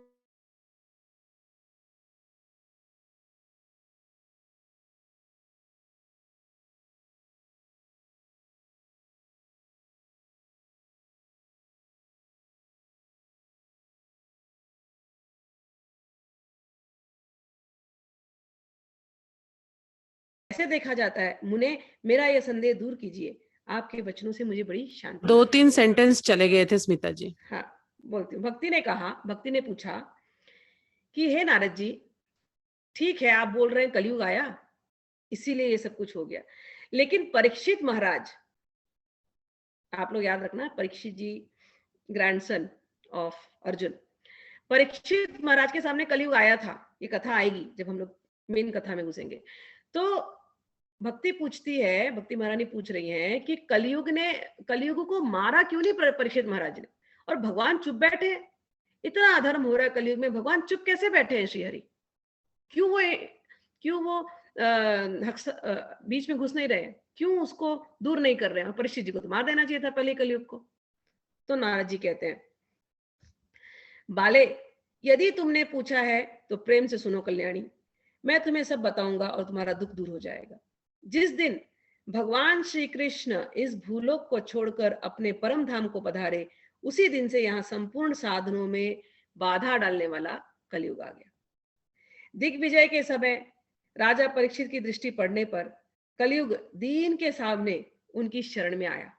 A: ऐसे देखा जाता है। मुने, मेरा यह संदेह दूर कीजिए, आपके वचनों से मुझे बड़ी शांति।
B: 2-3 सेंटेंस चले गए थे स्मिता जी।
A: हाँ, बोलती हूँ। भक्ति ने कहा, भक्ति ने पूछा कि हे नारद जी, ठीक है आप बोल रहे हैं कलयुग आया इसीलिए ये सब कुछ हो गया, लेकिन परीक्षित महाराज, आप लोग याद रखना, परीक्षित जी ग्रैंडसन ऑफ अर्जुन, परीक्षित महाराज के सामने कलयुग आया था। ये कथा आएगी जब हम लोग मेन कथा में घुसेंगे। तो भक्ति पूछती है, भक्ति महारानी पूछ रही है कि कलयुग को मारा क्यों नहीं परीक्षित महाराज ने, और भगवान चुप बैठे। इतना अधर्म हो रहा है कलयुग में, भगवान चुप कैसे बैठे हैं श्रीहरि? क्यों वो बीच में घुस नहीं रहे, क्यों उसको दूर नहीं कर रहे हैं? परीक्षित जी को तो मार देना चाहिए था पहले कलयुग को। तो नारद जी कहते हैं, बाले यदि तुमने पूछा है तो प्रेम से सुनो कल्याणी, मैं तुम्हें सब बताऊंगा और तुम्हारा दुख दूर हो जाएगा। जिस दिन भगवान श्री कृष्ण इस भूलोक को छोड़कर अपने परम धाम को पधारे, उसी दिन से यहाँ संपूर्ण साधनों में बाधा डालने वाला कलयुग आ गया। दिग्विजय के समय राजा परीक्षित की दृष्टि पड़ने पर कलयुग दीन के सामने उनकी शरण में आया।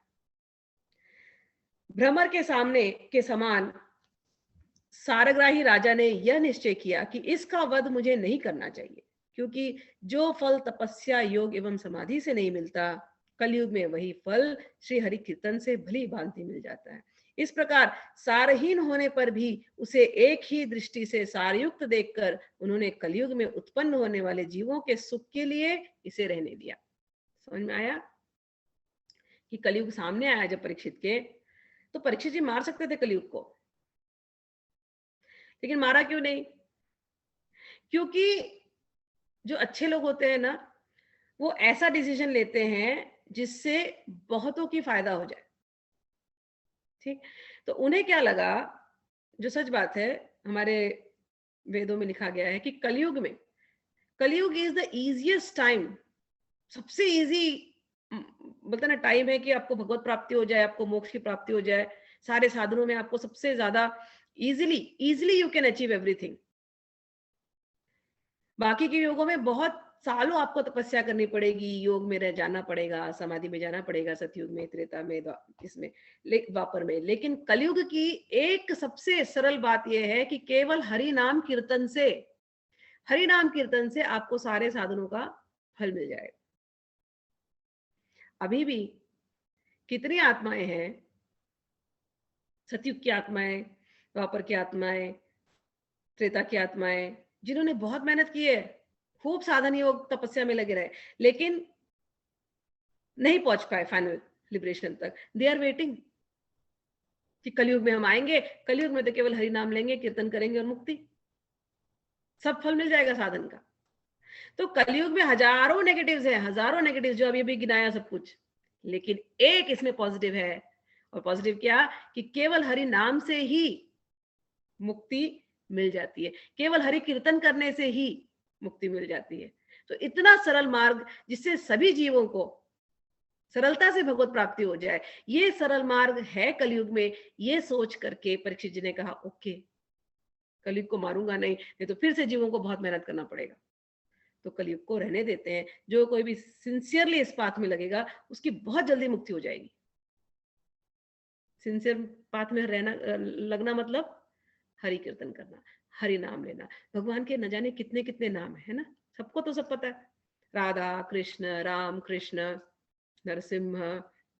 A: भ्रमर के सामने के समान सारग्राही राजा ने यह निश्चय किया कि इसका वध मुझे नहीं करना चाहिए, क्योंकि जो फल तपस्या, योग एवं समाधि से नहीं मिलता, कलयुग में वही फल श्री हरि कीर्तन से भली भांति मिल जाता है। इस प्रकार सारहीन होने पर भी उसे एक ही दृष्टि से सारयुक्त देखकर उन्होंने कलयुग में उत्पन्न होने वाले जीवों के सुख के लिए इसे रहने दिया। समझ में आया कि कलयुग सामने आया जब परीक्षित के, तो परीक्षित जी मार सकते थे कलयुग को, लेकिन मारा क्यों नहीं? क्योंकि जो अच्छे लोग होते हैं ना, वो ऐसा डिसीजन लेते हैं जिससे बहुतों की फायदा हो जाए। ठीक, तो उन्हें क्या लगा, जो सच बात है, हमारे वेदों में लिखा गया है कि कलयुग इज द इजिएस्ट टाइम, सबसे इजी बोलते ना टाइम है कि आपको भगवत प्राप्ति हो जाए, आपको मोक्ष की प्राप्ति हो जाए। सारे साधनों में आपको सबसे ज्यादा easily you can achieve everything. बाकी के योगों में बहुत सालों आपको तपस्या करनी पड़ेगी, योग में रह जाना पड़ेगा, समाधि में जाना पड़ेगा, सतयुग में, त्रेता में, इसमें, द्वापर में। लेकिन कलयुग की एक सबसे सरल बात यह है कि केवल हरि नाम कीर्तन से आपको सारे साधनों का फल मिल जाएगा। अभी भी कितनी आत्माएं हैं, सतयुग की आत्माएं, द्वापर की आत्माएं, त्रेता की आत्माएं, जिन्होंने बहुत मेहनत की है, खूब साधन योग तपस्या में लगे रहे, लेकिन नहीं पहुंच पाए फाइनल लिबरेशन तक। दे आर वेटिंग कि कलयुग में हम आएंगे, कलयुग में तो केवल हरि नाम लेंगे, कीर्तन करेंगे और मुक्ति, सब फल मिल जाएगा साधन का। तो कलयुग में हजारों नेगेटिव्स हैं, हजारों नेगेटिव्स, जो अभी भी गिनाया सब कुछ, लेकिन एक इसमें पॉजिटिव है। और पॉजिटिव क्या? कि केवल हरि नाम से ही मुक्ति मिल जाती है, केवल हरि कीर्तन करने से ही मुक्ति मिल जाती है। तो इतना सरल मार्ग जिससे सभी जीवों को सरलता से भगवत प्राप्ति हो जाए, ये सरल मार्ग है कलयुग में। ये सोच करके परीक्षित जी ने कहा ओके, कलयुग को मारूंगा नहीं तो फिर से जीवों को बहुत मेहनत करना पड़ेगा। तो कलयुग को रहने देते हैं। जो कोई भी सिंसियरली इस पाथ में लगेगा, उसकी बहुत जल्दी मुक्ति हो जाएगी। सिंसियर पाथ में रहना, लगना मतलब हरि कीर्तन करना, हरि नाम लेना। भगवान के न जाने कितने कितने नाम है ना, सबको तो सब पता है। राधा कृष्ण, राम कृष्ण, नरसिंह,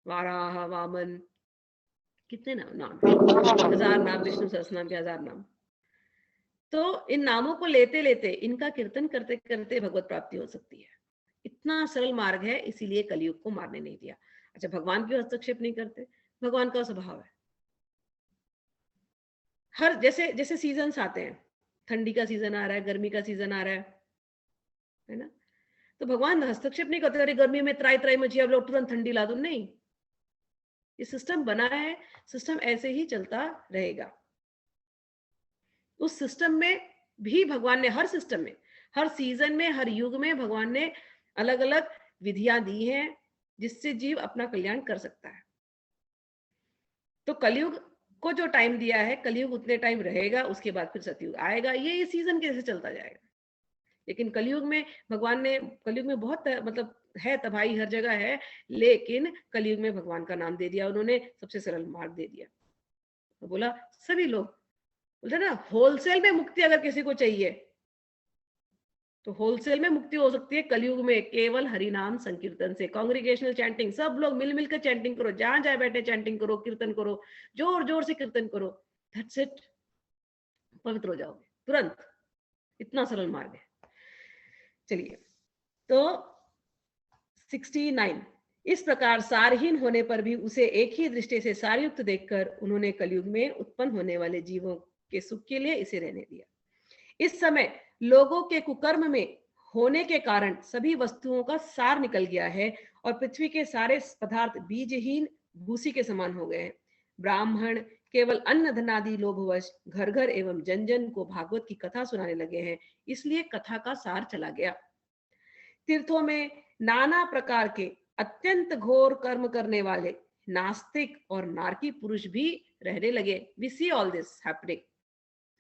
A: वाराह, वामन, कितने नाम है, 1000 नाम, विष्णु सहस्त्र नाम के 1000 नाम। तो इन नामों को लेते लेते, इनका कीर्तन करते करते भगवत प्राप्ति हो सकती है। इतना सरल मार्ग है, इसीलिए कलयुग को मारने नहीं दिया। अच्छा, भगवान क्यों हस्तक्षेप नहीं करते? भगवान का स्वभाव है, हर जैसे जैसे सीजन्स आते हैं, ठंडी का सीजन आ रहा है, गर्मी का सीजन आ रहा है ना, तो भगवान हस्तक्षेप नहीं करते, अरे गर्मी में त्राई त्राई मची, अब लोग तुरंत ठंडी ला दो, नहीं। ये सिस्टम बना है, सिस्टम ऐसे ही चलता रहेगा। उस सिस्टम में भी भगवान ने, हर सिस्टम में, हर सीजन में, हर युग में भगवान ने अलग अलग विधियां दी हैं जिससे जीव अपना कल्याण कर सकता है। तो कलयुग को जो टाइम दिया है, कलयुग उतने टाइम रहेगा, उसके बाद फिर सतयुग आएगा। ये सीजन कैसे चलता जाएगा। लेकिन कलयुग में भगवान ने, कलयुग में बहुत मतलब है, तबाही हर जगह है, लेकिन कलयुग में भगवान का नाम दे दिया उन्होंने, सबसे सरल मार्ग दे दिया। तो बोला सभी लोग बोलते ना, होलसेल में मुक्ति अगर किसी को चाहिए तो होलसेल में मुक्ति हो सकती है कलयुग में, केवल हरि नाम संकीर्तन से। कांग्रीगेशनल चैंटिंग, सब लोग मिल मिलकर चैंटिंग करो, जहां जाए बैठे चैंटिंग करो, कीर्तन करो, जोर जोर से कीर्तन करो, दैट्स इट, पवित्र हो जाओगे तुरंत। इतना सरल मार्ग है। चलिए, तो 69, इस प्रकार सारहीन होने पर भी उसे एक ही दृष्टि से सारयुक्त देखकर उन्होंने कलयुग में उत्पन्न होने वाले जीवों के सुख के लिए इसे रहने दिया। इस समय लोगों के कुकर्म में होने के कारण सभी वस्तुओं का सार निकल गया है और पृथ्वी के सारे पदार्थ बीजहीन भूसी के समान हो गए हैं। ब्राह्मण केवल अन्न धनादि लोभवश घर घर एवं जन जन को भागवत की कथा सुनाने लगे हैं, इसलिए कथा का सार चला गया। तीर्थों में नाना प्रकार के अत्यंत घोर कर्म करने वाले नास्तिक और नारकी पुरुष भी रहने लगे। We see all this happening,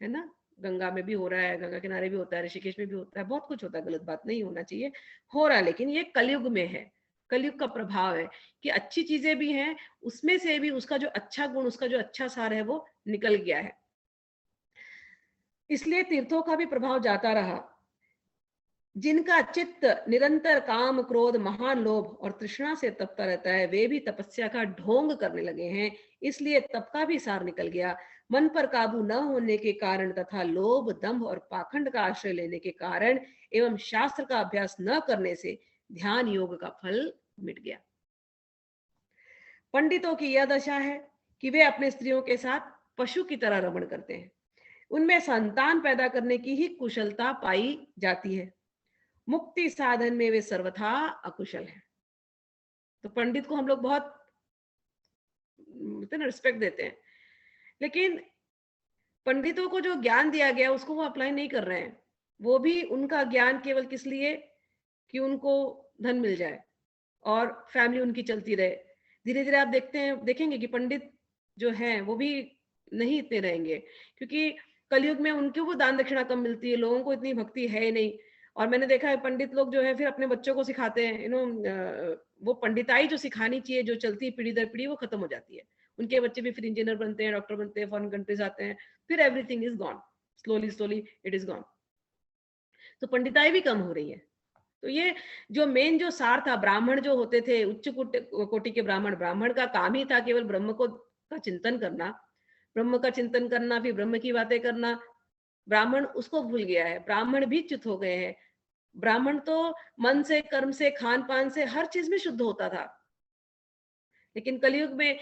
A: है ना, गंगा में भी हो रहा है, गंगा किनारे भी होता है, ऋषिकेश में भी होता है, बहुत कुछ होता है, गलत बात नहीं होना चाहिए, हो रहा है। लेकिन ये कलयुग में है, कलयुग का प्रभाव है कि अच्छी चीजें भी हैं, उसमें से भी उसका जो अच्छा गुण, उसका जो अच्छा सार है वो निकल गया है। इसलिए तीर्थों का भी प्रभाव जाता रहा। जिनका चित्त निरंतर काम क्रोध महान लोभ और तृष्णा से तपता रहता है, वे भी तपस्या का ढोंग करने लगे हैं। इसलिए तप का भी सार निकल गया। मन पर काबू न होने के कारण तथा लोभ दंभ और पाखंड का आश्रय लेने के कारण एवं शास्त्र का अभ्यास न करने से ध्यान योग का फल मिट गया। पंडितों की यह दशा है कि वे अपने स्त्रियों के साथ पशु की तरह रमण करते हैं। उनमें संतान पैदा करने की ही कुशलता पाई जाती है। मुक्ति साधन में वे सर्वथा अकुशल हैं। तो पंडित को हम लोग बहुत रिस्पेक्ट देते हैं, लेकिन पंडितों को जो ज्ञान दिया गया उसको वो अप्लाई नहीं कर रहे हैं। वो भी उनका ज्ञान केवल किस लिए कि उनको धन मिल जाए और फैमिली उनकी चलती रहे। धीरे धीरे आप देखेंगे कि पंडित जो हैं वो भी नहीं इतने रहेंगे, क्योंकि कलयुग में उनको वो दान दक्षिणा कम मिलती है, लोगों को इतनी भक्ति है नहीं। और मैंने देखा है पंडित लोग जो है फिर अपने बच्चों को सिखाते हैं, वो पंडिताई जो सिखानी चाहिए, जो चलती है पीढ़ी दर पीढ़ी, वो खत्म हो जाती है। उनके बच्चे भी फिर इंजीनियर बनते हैं, डॉक्टर बनते हैं, फॉरेन कंट्रीज आते हैं, फिर everything is gone, slowly slowly it is gone. तो पंडिताई भी कम हो रही है। तो ये जो मेन जो सार था, ब्राह्मण जो होते थे, उच्च कोटि के ब्राह्मण का काम ही था केवल ब्रह्म को का चिंतन करना, ब्रह्म का चिंतन करना, फिर ब्रह्म की बातें करना। ब्राह्मण उसको भूल गया है, ब्राह्मण भी च्युत हो गए हैं। ब्राह्मण तो मन से, कर्म से, खान पान से, हर चीज में शुद्ध होता था। लेकिन कलयुग में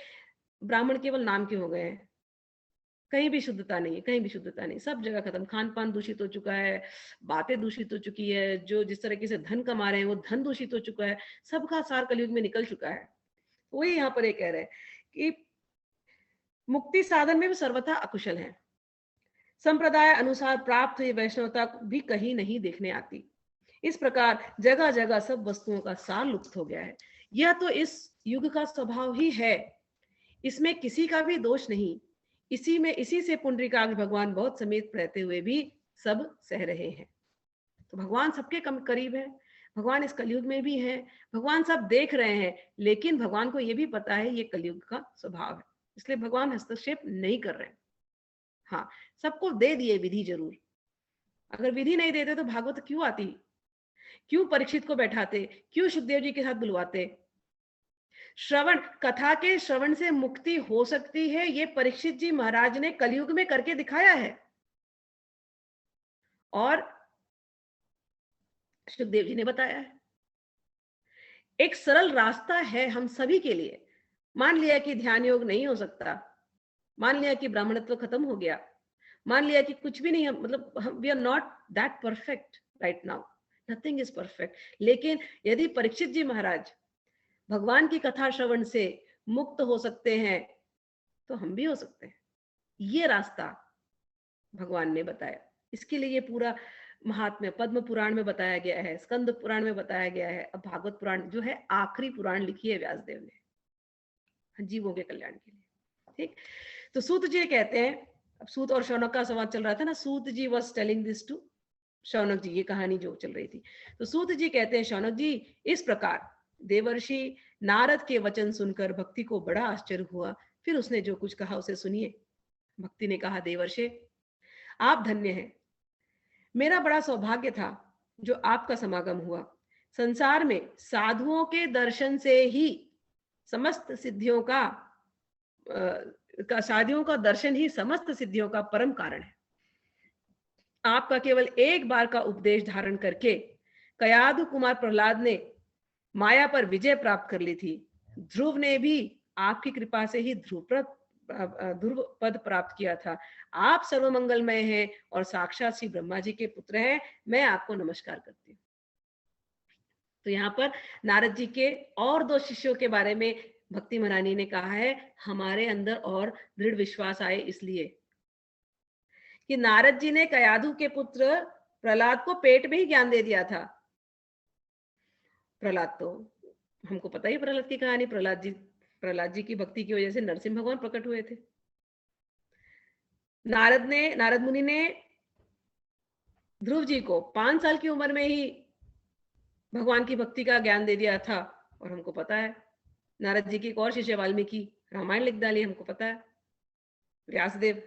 A: ब्राह्मण केवल नाम के हो गए हैं। कहीं भी शुद्धता नहीं है, कहीं भी शुद्धता नहीं, सब जगह खत्म। खान पान दूषित हो चुका है, बातें दूषित हो चुकी है, जो जिस तरीके से धन कमा रहे हैं वो धन दूषित हो चुका है। सबका सार कलयुग में निकल चुका है। वही यहाँ पर ये कह रहे हैं कि मुक्ति साधन में भी सर्वथा अकुशल है। संप्रदाय अनुसार प्राप्त हुई वैष्णवता भी कहीं नहीं देखने आती। इस प्रकार जगह जगह सब वस्तुओं का सार लुप्त हो गया है। यह तो इस युग का स्वभाव ही है, इसमें किसी का भी दोष नहीं। इसी से पुंडरीकाक्ष भगवान बहुत समीप रहते हुए भी सब सह रहे हैं। तो भगवान सबके कम करीब है, भगवान इस कलयुग में भी है, भगवान सब देख रहे हैं, लेकिन भगवान को यह भी पता है ये कलयुग का स्वभाव है, इसलिए भगवान हस्तक्षेप नहीं कर रहे हैं। हाँ, सबको दे दिए विधि जरूर। अगर विधि नहीं देते तो भागवत क्यों आती, क्यों परीक्षित को बैठाते, क्यों सुखदेव जी के साथ बुलवाते। श्रवण, कथा के श्रवण से मुक्ति हो सकती है, ये परीक्षित जी महाराज ने कलयुग में करके दिखाया है और सुखदेव जी ने बताया है। एक सरल रास्ता है हम सभी के लिए। मान लिया कि ध्यान योग नहीं हो सकता, मान लिया कि ब्राह्मणत्व खत्म हो गया, मान लिया कि कुछ भी नहीं, मतलब we are not that perfect right now, nothing is perfect. लेकिन यदि परीक्षित जी महाराज भगवान की कथा श्रवण से मुक्त हो सकते हैं तो हम भी हो सकते हैं। ये रास्ता भगवान ने बताया। इसके लिए ये पूरा महात्म्य पद्म पुराण में बताया गया है, स्कंद पुराण में बताया गया है। अब भागवत पुराण जो है आखिरी पुराण लिखी है व्यासदेव ने जीवों के कल्याण के लिए। ठीक, तो सूत जी कहते हैं, अब सूत और शौनक का संवाद चल रहा था ना, Suta ji was telling this to Shaunak ji, ये कहानी जो चल रही थी। तो सूत जी कहते हैं, शौनक जी, इस प्रकार देवर्षि नारद के वचन सुनकर भक्ति को बड़ा आश्चर्य हुआ। फिर उसने जो कुछ कहा उसे सुनिए। भक्ति ने कहा, देवर्षि आप धन्य हैं, मेरा बड़ा सौभाग्य था जो आपका समागम हुआ। संसार में साधुओं के दर्शन से ही समस्त सिद्धियों साधुओं का दर्शन ही समस्त सिद्धियों का परम कारण है। आपका केवल एक बार का उपदेश धारण करके कयाधु कुमार प्रहलाद ने माया पर विजय प्राप्त कर ली थी। ध्रुव ने भी आपकी कृपा से ही ध्रुव पद प्राप्त किया था। आप सर्वमंगलमय हैं और साक्षात श्री ब्रह्मा जी के पुत्र हैं। मैं आपको नमस्कार करती हूँ। तो यहाँ पर नारद जी के और दो शिष्यों के बारे में भक्ति महारानी ने कहा है, हमारे अंदर और दृढ़ विश्वास आए इसलिए कि नारद जी ने कयाधु के पुत्र प्रहलाद को पेट में ही ज्ञान दे दिया था। प्रहलाद तो हमको पता ही, प्रहलाद की कहानी, प्रहलाद जी की भक्ति की वजह से नरसिंह भगवान प्रकट हुए थे। नारद मुनि ने ध्रुव जी को 5 साल की उम्र में ही भगवान की भक्ति का ज्ञान दे दिया था। और हमको पता है नारद जी की एक और शिष्य वाल्मीकि रामायण लिख डाली, हमको पता है। व्यासदेव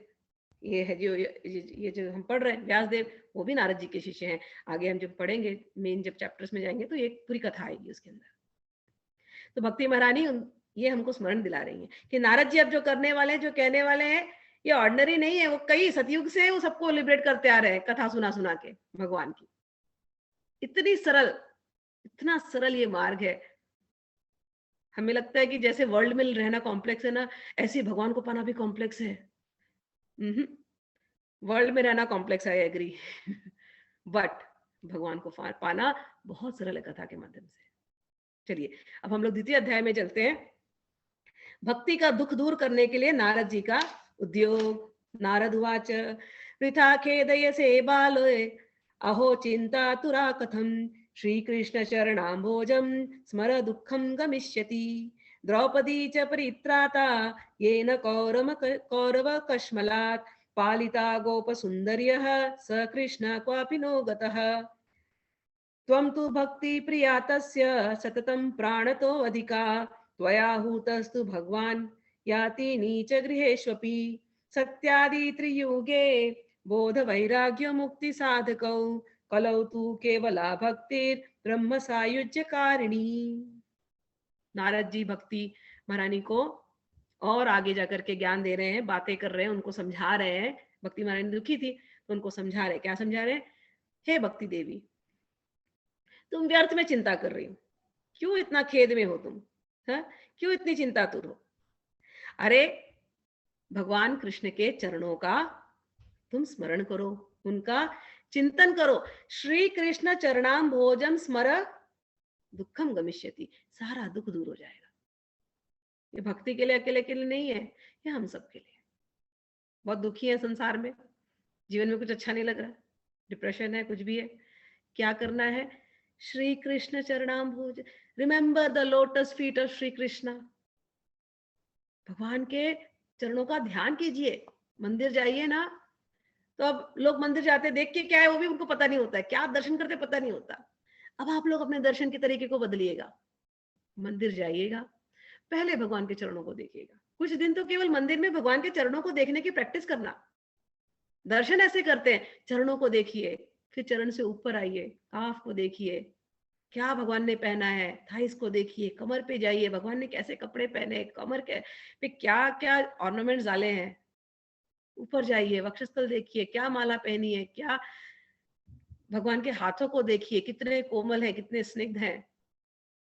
A: ये है जो ये जो हम पढ़ रहे हैं व्यासदेव, वो भी नारद जी के शिष्य हैं। आगे हम जब पढ़ेंगे मेन जब चैप्टर्स में जाएंगे तो ये पूरी कथा आएगी उसके अंदर। तो भक्ति महारानी ये हमको स्मरण दिला रही है कि नारद जी अब जो करने वाले हैं, जो कहने वाले हैं, ये ऑर्डिनरी नहीं है। वो कई सतयुग से वो सबको लिबरेट करते आ रहे हैं कथा सुना सुना के भगवान की। इतनी सरल, इतना सरल ये मार्ग है। हमें लगता है कि जैसे वर्ल्ड में रहना कॉम्प्लेक्स है ना, ऐसे भगवान को पाना भी कॉम्प्लेक्स है। वर्ल्ड में रहना कॉम्प्लेक्स, आई एग्री बट भगवान को पाना बहुत सरल है कथा के माध्यम से। चलिए अब हम लोग द्वितीय अध्याय में चलते हैं। भक्ति का दुख दूर करने के लिए नारद जी का उद्योग। नारद उवाच वृथा खेदयसे बालोय अहो चिंतातुरा कथम श्रीकृष्ण चरणाम्भोजं स्मर दुःखं गमिष्यति। द्रौपदी च परित्राता येन कौरव कश्मलात् पालिता गोपसुन्दर्यः स कृष्ण क्वापि नो गतः। त्वं तु भक्ति प्रिया तस्य सततं प्राणतो अधिका त्वया हूतस्तु भगवान् याति नीच गृहेष्वपि। सत्यादि त्रियुगे बोध वैराग्य मुक्ति साधकौ कलौ तु केवला भक्तिर ब्रह्म सायुज्य कारिणी। नारद जी भक्ति महारानी को और आगे जाकर के ज्ञान दे रहे हैं, बातें कर रहे हैं, उनको समझा रहे हैं। भक्ति महारानी दुखी थी तो उनको समझा रहे, क्या समझा रहे हैं? हे भक्ति देवी, तुम व्यर्थ में चिंता कर रही हो, क्यों इतना खेद में हो तुम? क्यों इतनी चिंतातुर हो? अरे भगवान कृष्ण के चरणों का तुम स्मरण करो, उनका चिंतन करो। श्री कृष्ण चरणाम भोजम स्मर दुखम गमिष्यति, सारा दुख दूर हो जाएगा। ये भक्ति के लिए अकेले के लिए नहीं है, ये हम सब के लिए। बहुत दुखी है संसार में, जीवन में कुछ अच्छा नहीं लग रहा, डिप्रेशन है, कुछ भी है, क्या करना है? श्री कृष्ण चरणाम भोज, remember the lotus feet of Shri Krishna. भगवान के चरणों का ध्यान कीजिए। मंदिर जाइए ना, तो अब लोग मंदिर जाते देख के क्या है वो भी उनको पता नहीं होता है, क्या आप दर्शन करते पता नहीं होता। अब आप लोग अपने दर्शन के तरीके को बदलिएगा, मंदिर जाइएगा, पहले भगवान के चरणों को देखिएगा। कुछ दिन तो केवल मंदिर में भगवान के चरणों को देखने की प्रैक्टिस करना। दर्शन ऐसे करते हैं, चरणों को देखिए, फिर चरण से ऊपर आइए, काफ को देखिए, क्या भगवान ने पहना है, थाइस को देखिए, कमर पे जाइए, भगवान ने कैसे कपड़े पहने, कमर के पे क्या क्या ऑर्नामेंट्स डाले हैं, ऊपर जाइए, वक्षस्थल देखिए, क्या माला पहनी है, क्या भगवान के हाथों को देखिए, कितने कोमल है, कितने स्निग्ध हैं,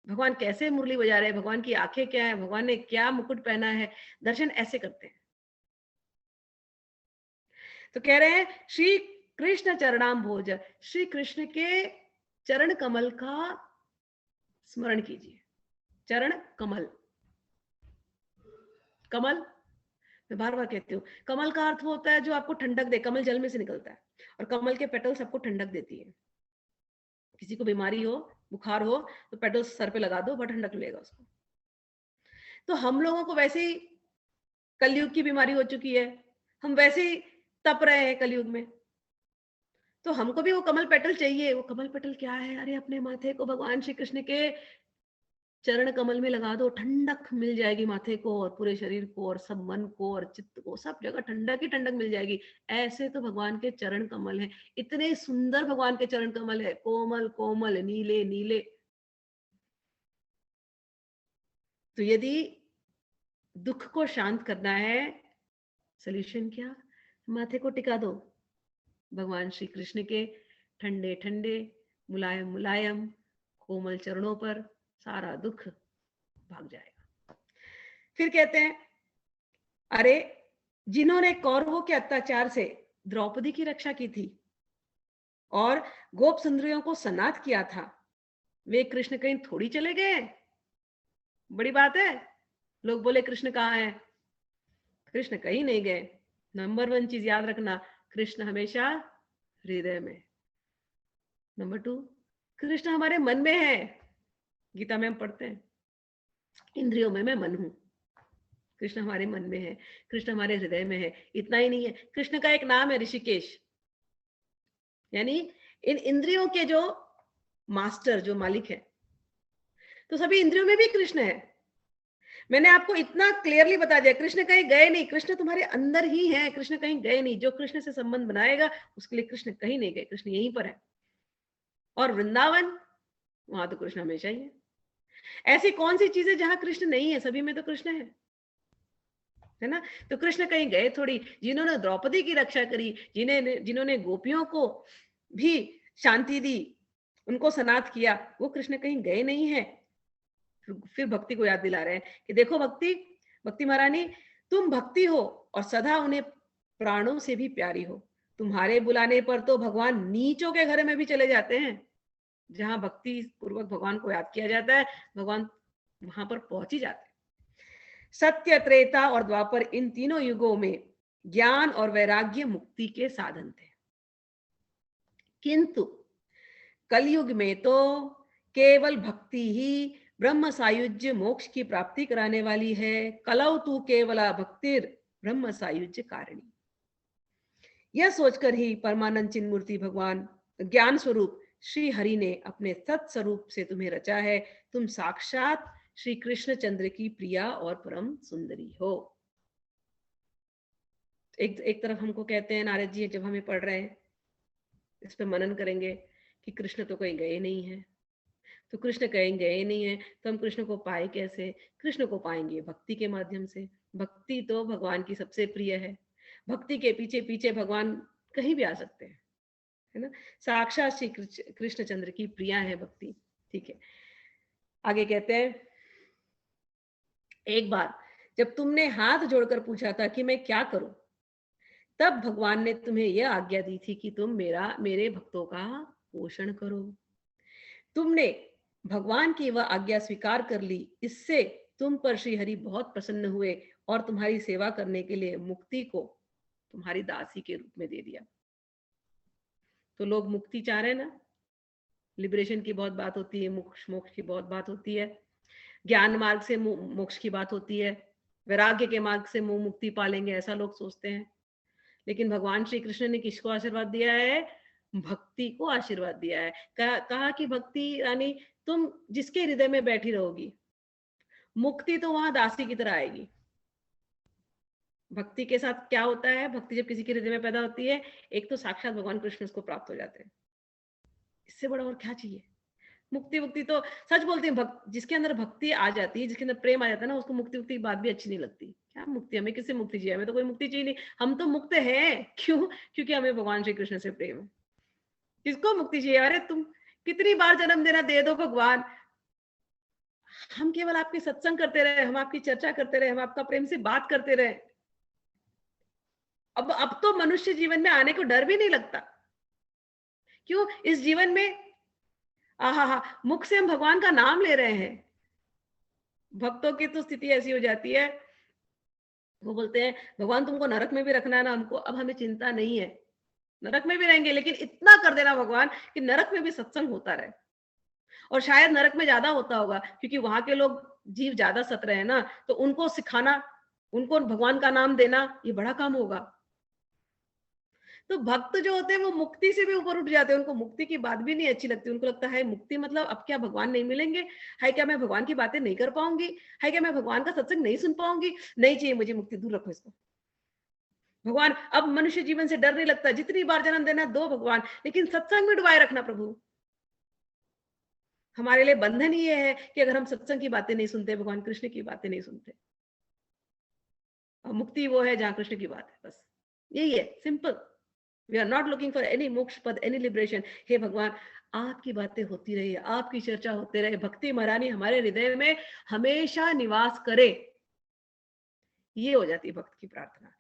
A: भगवान कैसे मुरली बजा रहे हैं, भगवान की आंखें क्या है, भगवान ने क्या मुकुट पहना है। दर्शन ऐसे करते हैं। तो कह रहे हैं श्री कृष्ण चरणाम भोज, श्री कृष्ण के चरण कमल का स्मरण कीजिए। चरण कमल, कमल मैं बार बार कहती हूँ, कमल का अर्थ होता है जो आपको ठंडक दे। कमल जल में से निकलता है और कमल के पेटल सबको ठंडक देती है। किसी को बीमारी हो, बुखार हो, तो पेटल्स सर पे लगा दो, बहुत ठंडक मिलेगा उसको। तो हम लोगों को वैसे ही कलयुग की बीमारी हो चुकी है, हम वैसे ही तप रहे हैं कलयुग में, तो हमको भी वो कमल पेटल चाहिए। वो कमल पेटल क्या है? अरे अपने माथे को भगवान श्री कृष्ण के चरण कमल में लगा दो, ठंडक मिल जाएगी माथे को और पूरे शरीर को और सब मन को और चित्त को, सब जगह ठंडक ही ठंडक मिल जाएगी। ऐसे तो भगवान के चरण कमल हैं, इतने सुंदर भगवान के चरण कमल है, कोमल कोमल, नीले नीले। तो यदि दुख को शांत करना है, सॉल्यूशन क्या? माथे को टिका दो भगवान श्री कृष्ण के ठंडे ठंडे, मुलायम मुलायम, कोमल चरणों पर, सारा दुख भाग जाएगा। फिर कहते हैं, अरे जिन्होंने कौरवों के अत्याचार से द्रौपदी की रक्षा की थी और गोप सुंदरियों को सनाथ किया था, वे कृष्ण कहीं थोड़ी चले गए? बड़ी बात है। लोग बोले कृष्ण कहाँ है? कृष्ण कहीं नहीं गए। नंबर 1 चीज याद रखना, कृष्ण हमेशा हृदय में। नंबर 2, कृष्ण हमारे मन में है। गीता में हम पढ़ते हैं, इंद्रियों में मैं मन हूं। कृष्ण हमारे मन में है, कृष्ण हमारे हृदय में है। इतना ही नहीं है, कृष्ण का एक नाम है ऋषिकेश, यानी इन इंद्रियों के जो मास्टर, जो मालिक है। तो सभी इंद्रियों में भी कृष्ण है, मैंने आपको इतना क्लियरली बता दिया, कृष्ण कहीं गए नहीं, कृष्ण तुम्हारे अंदर ही है, कृष्ण कहीं गए नहीं। जो कृष्ण से संबंध बनाएगा उसके लिए कृष्ण कहीं नहीं गए, कृष्ण यहीं पर है। और वृंदावन, वहां तो कृष्ण हमेशा ही है। ऐसी कौन सी चीज है जहां कृष्ण नहीं है? सभी में तो कृष्ण है ना। तो कृष्ण कहीं गए थोड़ी। जिन्होंने द्रौपदी की रक्षा करी, जिन्होंने गोपियों को भी शांति दी, उनको सनाथ किया, वो कृष्ण कहीं गए नहीं है। फिर भक्ति को याद दिला रहे हैं कि देखो भक्ति महारानी, तुम भक्ति हो और सदा उन्हें प्राणों से भी प्यारी हो। तुम्हारे बुलाने पर तो भगवान नीचों के घर में भी चले जाते हैं। जहां भक्ति पूर्वक भगवान को याद किया जाता है, भगवान वहां पर पहुंच ही जाते हैं। सत्य, त्रेता और द्वापर, इन तीनों युगों में ज्ञान और वैराग्य मुक्ति के साधन थे। किंतु कलयुग में तो केवल भक्ति ही ब्रह्म सायुज्य मोक्ष की प्राप्ति कराने वाली है। कलौ तू केवला भक्तिर ब्रह्म सायुज्य कारिणी। यह सोचकर ही परमानंद चिन्मूर्ति भगवान ज्ञान स्वरूप श्री हरि ने अपने सत्स्वरूप से तुम्हें रचा है। तुम साक्षात श्री कृष्ण चंद्र की प्रिया और परम सुंदरी हो। एक तरफ हमको कहते हैं नारद जी, जब हमें पढ़ रहे हैं, इस पे मनन करेंगे कि कृष्ण तो कहीं गए नहीं है। तो कृष्ण कहीं गए नहीं है तो हम कृष्ण को पाए कैसे? कृष्ण को पाएंगे भक्ति के माध्यम से। भक्ति तो भगवान की सबसे प्रिय है। भक्ति के पीछे पीछे भगवान कहीं भी आ सकते हैं, है ना। साक्षात श्री कृष्ण चंद्र की प्रिया है भक्ति। ठीक है, आगे कहते हैं, एक बार जब तुमने हाथ जोड़कर पूछा था कि मैं क्या करूं, तब भगवान ने तुम्हें यह आज्ञा दी थी कि तुम मेरे भक्तों का पोषण करो। तुमने भगवान की वह आज्ञा स्वीकार कर ली। इससे तुम पर श्री हरि बहुत प्रसन्न हुए और तुम्हारी सेवा करने के लिए मुक्ति को तुम्हारी दासी के रूप में दे दिया। तो लोग मुक्ति चाह रहे हैं ना, लिबरेशन की बहुत बात होती है, मोक्ष की बहुत बात होती है, ज्ञान मार्ग से मोक्ष की बात होती है, वैराग्य के मार्ग से मुक्ति पालेंगे, ऐसा लोग सोचते हैं। लेकिन भगवान श्री कृष्ण ने किसको आशीर्वाद दिया है? भक्ति को आशीर्वाद दिया है। कहा कि भक्ति रानी, तुम जिसके हृदय में बैठी रहोगी, मुक्ति तो वहां दासी की तरह आएगी। भक्ति के साथ क्या होता है? भक्ति जब किसी के हृदय में पैदा होती है, एक तो साक्षात भगवान कृष्ण उसको प्राप्त हो जाते हैं। इससे बड़ा और क्या चाहिए? मुक्ति तो सच बोलते हैं, जिसके अंदर भक्ति आ जाती है, जिसके अंदर प्रेम आ जाता है ना, उसको मुक्ति की बात भी अच्छी नहीं लगती। क्या मुक्ति? हमें किससे मुक्ति चाहिए? हमें तो कोई मुक्ति चाहिए नहीं, हम तो मुक्त हैं। क्यों? क्योंकि हमें भगवान श्री कृष्ण से प्रेम है। किसको मुक्ति चाहिए? अरे तुम कितनी बार जन्म देना दे दो भगवान, हम केवल आपके सत्संग करते रहे, हम आपकी चर्चा करते रहे, हम आपका प्रेम से बात करते रहे। अब तो मनुष्य जीवन में आने को डर भी नहीं लगता। क्यों? इस जीवन में आहा, मुख से हम भगवान का नाम ले रहे हैं। भक्तों की तो स्थिति ऐसी हो जाती है, वो बोलते हैं भगवान तुमको नरक में भी रखना है ना हमको, अब हमें चिंता नहीं है, नरक में भी रहेंगे, लेकिन इतना कर देना भगवान कि नरक में भी सत्संग होता रहे। और शायद नरक में ज्यादा होता होगा, क्योंकि वहां के लोग जीव ज्यादा सत रहे हैं ना, तो उनको सिखाना, उनको भगवान का नाम देना, ये बड़ा काम होगा। तो भक्त जो होते हैं वो मुक्ति से भी ऊपर उठ जाते हैं, उनको मुक्ति की बात भी नहीं अच्छी लगती। उनको लगता है मुक्ति मतलब अब क्या भगवान नहीं मिलेंगे, है क्या मैं भगवान की बातें नहीं कर पाऊंगी, है क्या मैं भगवान का सत्संग नहीं सुन पाऊंगी, नहीं चाहिए मुझे मुक्ति, दूर रखो इसको। भगवान, अब मनुष्य जीवन से डर नहीं लगता, जितनी बार जन्म देना दो भगवान, लेकिन सत्संग में डुबाए रखना प्रभु। हमारे लिए बंधन ही ये है कि अगर हम सत्संग की बातें नहीं सुनते, भगवान कृष्ण की बातें नहीं सुनते, और मुक्ति वो है जहां कृष्ण की बात है, बस यही है, simple. We are not looking for any मोक्ष पद, एनी लिबरेशन। हे भगवान, आपकी बातें होती रही, आपकी चर्चा होते रहे, भक्ति महारानी हमारे हृदय में हमेशा निवास करे, ये हो जाती है भक्त की प्रार्थना।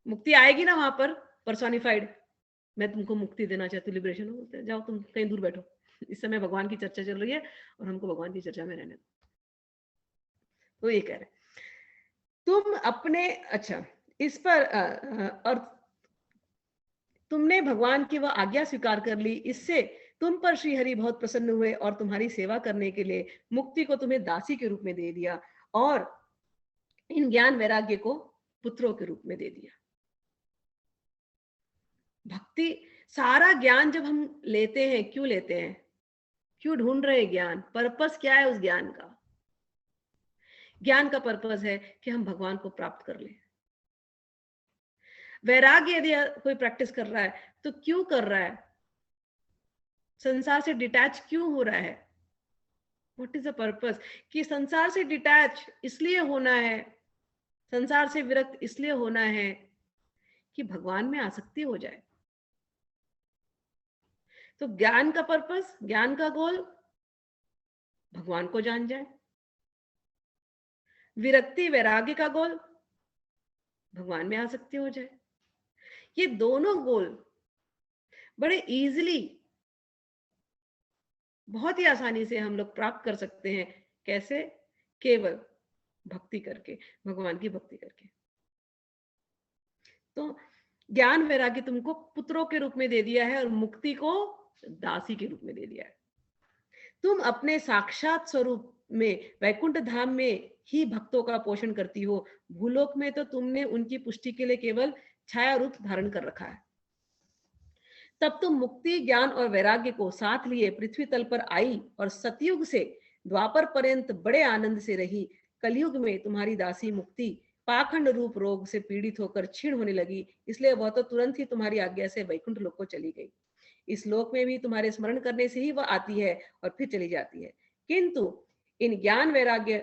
A: मुक्ति आएगी ना वहां पर पर्सोनिफाइड, मैं तुमको मुक्ति देना चाहती हूँ, लिबरेशन हो, बोलते जाओ तुम कहीं दूर बैठो, इस समय भगवान की चर्चा चल रही है और हमको भगवान की चर्चा में रहने दो। तो ये कह रहे तुम अपने, अच्छा इस पर और तुमने भगवान की वह आज्ञा स्वीकार कर ली, इससे तुम पर श्री हरि बहुत प्रसन्न हुए और तुम्हारी सेवा करने के लिए मुक्ति को तुम्हें दासी के रूप में दे दिया और इन ज्ञान वैराग्य को पुत्रों के रूप में दे दिया। भक्ति, सारा ज्ञान जब हम लेते हैं, क्यों लेते हैं? क्यों ढूंढ रहे हैं ज्ञान? पर्पस क्या है उस ज्ञान का? ज्ञान का पर्पस है कि हम भगवान को प्राप्त कर लें। वैराग्य यदि कोई प्रैक्टिस कर रहा है तो क्यों कर रहा है? संसार से डिटैच क्यों हो रहा है? What is the purpose? कि संसार से डिटैच इसलिए होना है, संसार से विरक्त इसलिए होना है कि भगवान में आसक्ति हो जाए। तो ज्ञान का पर्पस, ज्ञान का गोल भगवान को जान जाए। विरक्ति वैराग्य का गोल भगवान में आसक्ति हो जाए। ये दोनों गोल बड़े इजीली, बहुत ही आसानी से हम लोग प्राप्त कर सकते हैं। कैसे? केवल भक्ति करके, भगवान की भक्ति करके। तो ज्ञान वैराग्य तुमको पुत्रों के रूप में दे दिया है और मुक्ति को दासी के रूप में दे दिया है। तुम अपने साक्षात स्वरूप में वैकुंठ धाम में ही भक्तों का पोषण करती हो। भूलोक में तो तुमने उनकी पुष्टि के लिए केवल छाया रूप धारण कर रखा है। तब तुम मुक्ति, ज्ञान और वैराग्य को साथ लिए पृथ्वी तल पर आई और सतयुग से द्वापर पर्यंत बड़े आनंद से रही। कलयुग में तुम्हारी दासी मुक्ति पाखंड रूप रोग से पीड़ित होकर क्षीण होने लगी, इसलिए वह तो तुरंत ही तुम्हारी आज्ञा से वैकुंठ लोक को चली गई। इस लोक में भी तुम्हारे स्मरण करने से ही वह आती है और फिर चली जाती है। किंतु इन ज्ञान वैराग्य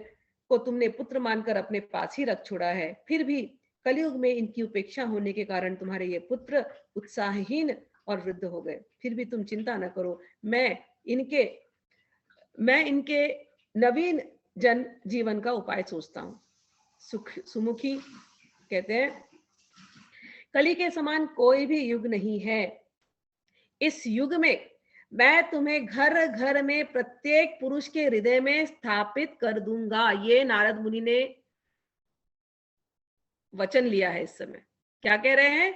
A: को तुमने पुत्र मानकर अपने पास ही रख छोड़ा है। फिर भी कलयुग में इनकी उपेक्षा होने के कारण तुम्हारे ये पुत्र उत्साहहीन और वृद्ध हो गए। फिर भी तुम चिंता न करो, मैं इनके नवीन जन जीवन का उपाय सोचता हूँ। सुमुखी कहते हैं, कली के समान कोई भी युग नहीं है। इस युग में मैं तुम्हें घर घर में प्रत्येक पुरुष के हृदय में स्थापित कर दूंगा। ये नारद मुनि ने वचन लिया है। इस समय क्या कह रहे हैं?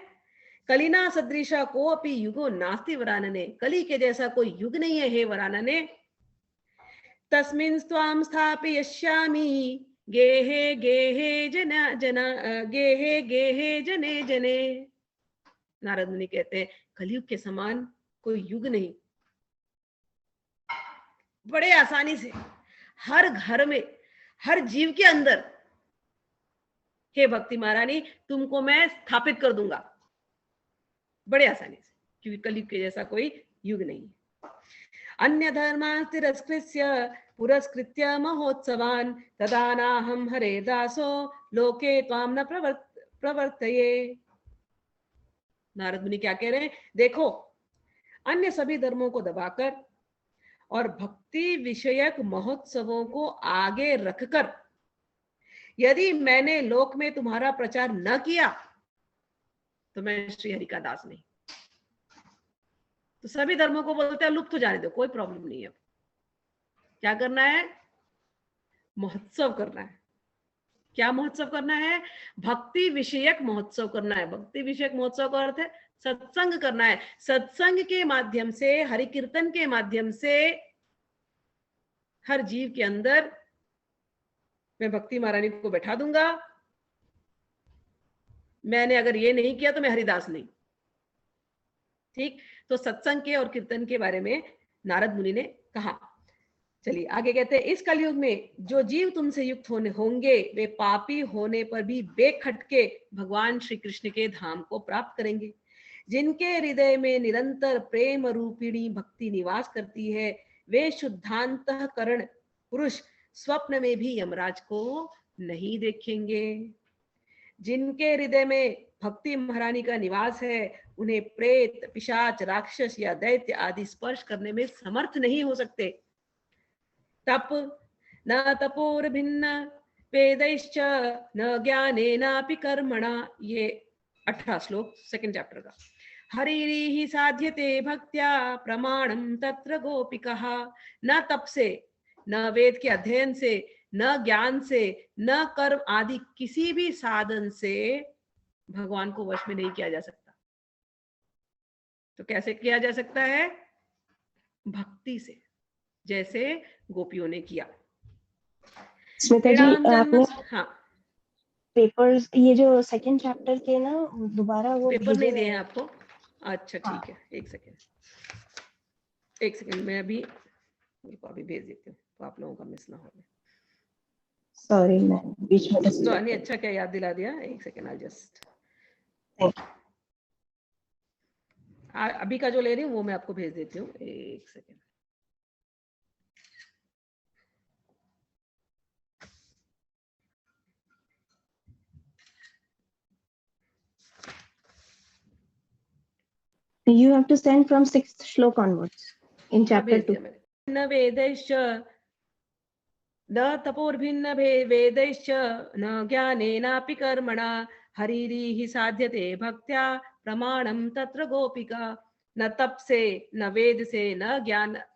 A: कलिना सदृशा को अपि युगो नास्ति वरानने। कली के जैसा कोई युग नहीं है हे वरानने। तस्मिन् स्वाम स्थापयिष्यामि गेहे गेहे जने जने। नारद मुनि कहते हैं, कलयुग के समान कोई युग नहीं। बड़े आसानी से हर घर में, हर जीव के अंदर हे भक्ति महारानी तुमको मैं स्थापित कर दूंगा, बड़े आसानी से, क्योंकि कलयुग के जैसा कोई युग नहीं है। अन्य धर्मान् तिरस्कृत्य पुरस्कृत्य महोत्सवान् तदा नाहं हरे दासो लोके त्वां न प्रवर्तये। नारद मुनि क्या कह रहे हैं? देखो, अन्य सभी धर्मों को दबाकर और भक्ति विषयक महोत्सवों को आगे रखकर यदि मैंने लोक में तुम्हारा प्रचार न किया तो मैं श्री हरि का दास नहीं। तो सभी धर्मों को बोलते हैं लुप्त हो जाने दो, कोई प्रॉब्लम नहीं है। क्या करना है? महोत्सव करना है। क्या महोत्सव करना है? भक्ति विषयक महोत्सव करना है। भक्ति विषयक महोत्सव का अर्थ है सत्संग करना है। सत्संग के माध्यम से, हरि कीर्तन के माध्यम से हर जीव के अंदर मैं भक्ति महारानी को बैठा दूंगा। मैंने अगर ये नहीं किया तो मैं हरिदास नहीं। ठीक, तो सत्संग के और कीर्तन के बारे में नारद मुनि ने कहा। चलिए आगे कहते हैं, इस कलयुग में जो जीव तुमसे युक्त होंगे वे पापी होने पर भी बेखटके भगवान श्री कृष्ण के धाम को प्राप्त करेंगे। जिनके हृदय में निरंतर प्रेम रूपिणी भक्ति निवास करती है वे शुद्धांतःकरण पुरुष स्वप्न में भी यमराज को नहीं देखेंगे। जिनके हृदय में भक्ति महारानी का निवास है उन्हें प्रेत, पिशाच, राक्षस या दैत्य आदि स्पर्श करने में समर्थ नहीं हो सकते। तप न तपोर्भिन्न वेदैश्च न ज्ञानेनापि कर्मणा, ये 18 श्लोक 2nd चैप्टर का। हरिरिहि साध्यते भक्त्या प्रमाणम तत्र गोपिकः। न तप से, न वेद के अध्ययन से, न ज्ञान से, न कर्म आदि किसी भी साधन से भगवान को वश में नहीं किया जा सकता। तो कैसे किया जा सकता है? भक्ति से, जैसे गोपियों ने किया।
C: स्मिता जी, आपने
A: हाँ,
C: पेपर्स, ये जो 2nd चैप्टर के ना दोबारा वो
A: पेपर नहीं
C: भेजे
A: दिए हैं आपको? अच्छा ठीक है, एक सेकेंड मैं अभी भेज देती हूँ तो आप लोगों का मिस ना हो।
C: सॉरी मैं बीच में
A: नहीं,
C: डिस्ट्रैक्ट।
A: अच्छा क्या याद दिला दिया, एक सेकेंड, आई जस्ट अभी का जो ले रही हूँ वो मैं आपको भेज देती हूँ, एक second.
C: You have to send from 6th श्लोक onwards in chapter 2.
A: न वेदैश्च न तपोर्भिन्न वेदैश्च न ज्ञानेनापि कर्मणा हरिरिहि साध्यते भक्त्या प्रमाणम तत्र गोपिका। न तप से, न वेद से, न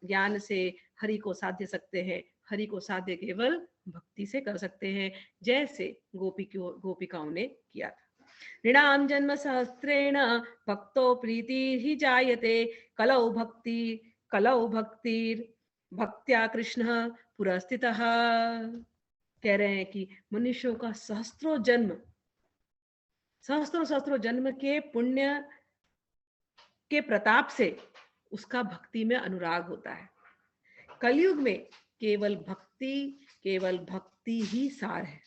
A: ज्ञान से हरि को साध्य सकते हैं। हरि को साध्य केवल भक्ति से कर सकते हैं, जैसे गोपिकाओं ने किया था। ऋणाम जन्म सहस्रेण भक्तो प्रीति ही जायते कलौ भक्तिर भक्त्या कृष्ण पुरस्थितः। कह रहे हैं कि मनुष्यों का सहस्त्रों जन्म के पुण्य के प्रताप से उसका भक्ति में अनुराग होता है। कलयुग में केवल भक्ति ही सार है।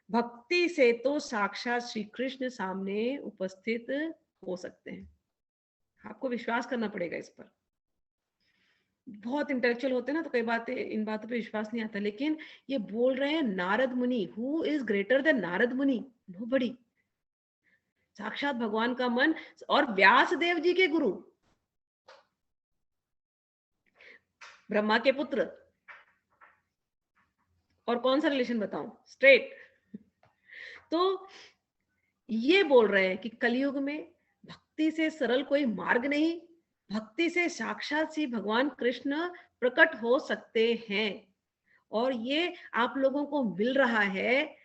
A: भक्ति से तो साक्षात श्री कृष्ण सामने उपस्थित हो सकते हैं। आपको विश्वास करना पड़ेगा इस पर। बहुत इंटेलेक्चुअल होते हैं ना, तो कई इन बातों पे विश्वास नहीं आता, लेकिन ये बोल रहे हैं नारद मुनि। Who is greater than Narad मुनि? नोबडी। साक्षात भगवान का मन, और व्यास देव जी के गुरु, ब्रह्मा के पुत्र। और कौन सा रिलेशन बताऊं, स्ट्रेट। तो ये बोल रहे हैं कि कलयुग में भक्ति से सरल कोई मार्ग नहीं। भक्ति से साक्षात श्री भगवान कृष्ण प्रकट हो सकते हैं, और ये आप लोगों को मिल रहा है।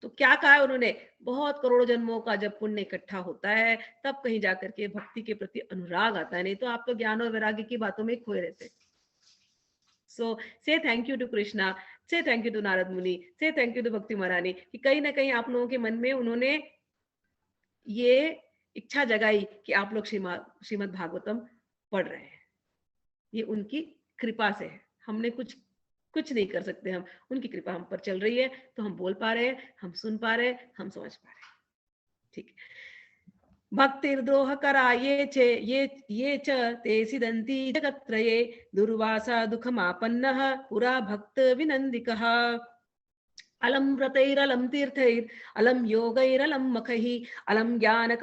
A: तो क्या कहा है उन्होंने? बहुत करोड़ों जन्मों का जब पुण्य इकट्ठा होता है, तब कहीं जाकर के भक्ति के प्रति अनुराग आता है, नहीं तो आप तो ज्ञान और वैराग्य की बातों में खोए रहते। सो से थैंक यू टू कृष्णा, से थैंक यू टू नारद मुनि, से थैंक यू टू भक्ति महारानी, कि कहीं ना कहीं आप लोगों के मन में उन्होंने ये इच्छा जगाई कि आप लोग श्रीमद् भागवतम पढ़ रहे हैं। ये उनकी कृपा से है। हमने कुछ नहीं कर सकते। हम, उनकी कृपा हम पर चल रही है, तो हम बोल पा रहे हैं, हम सुन पा रहे हैं, हम समझ पा रहे हैं। ठीक। भक्तिर्द्रोह करा ये च ते सिदन्ति जगत्त्रये दुर्वासा दुःखमापन्नः पुरा भक्त विनन्दिकः। अलम व्रतैरलम तीर्थैर अलम योगैरलम मखैः अलम ज्ञान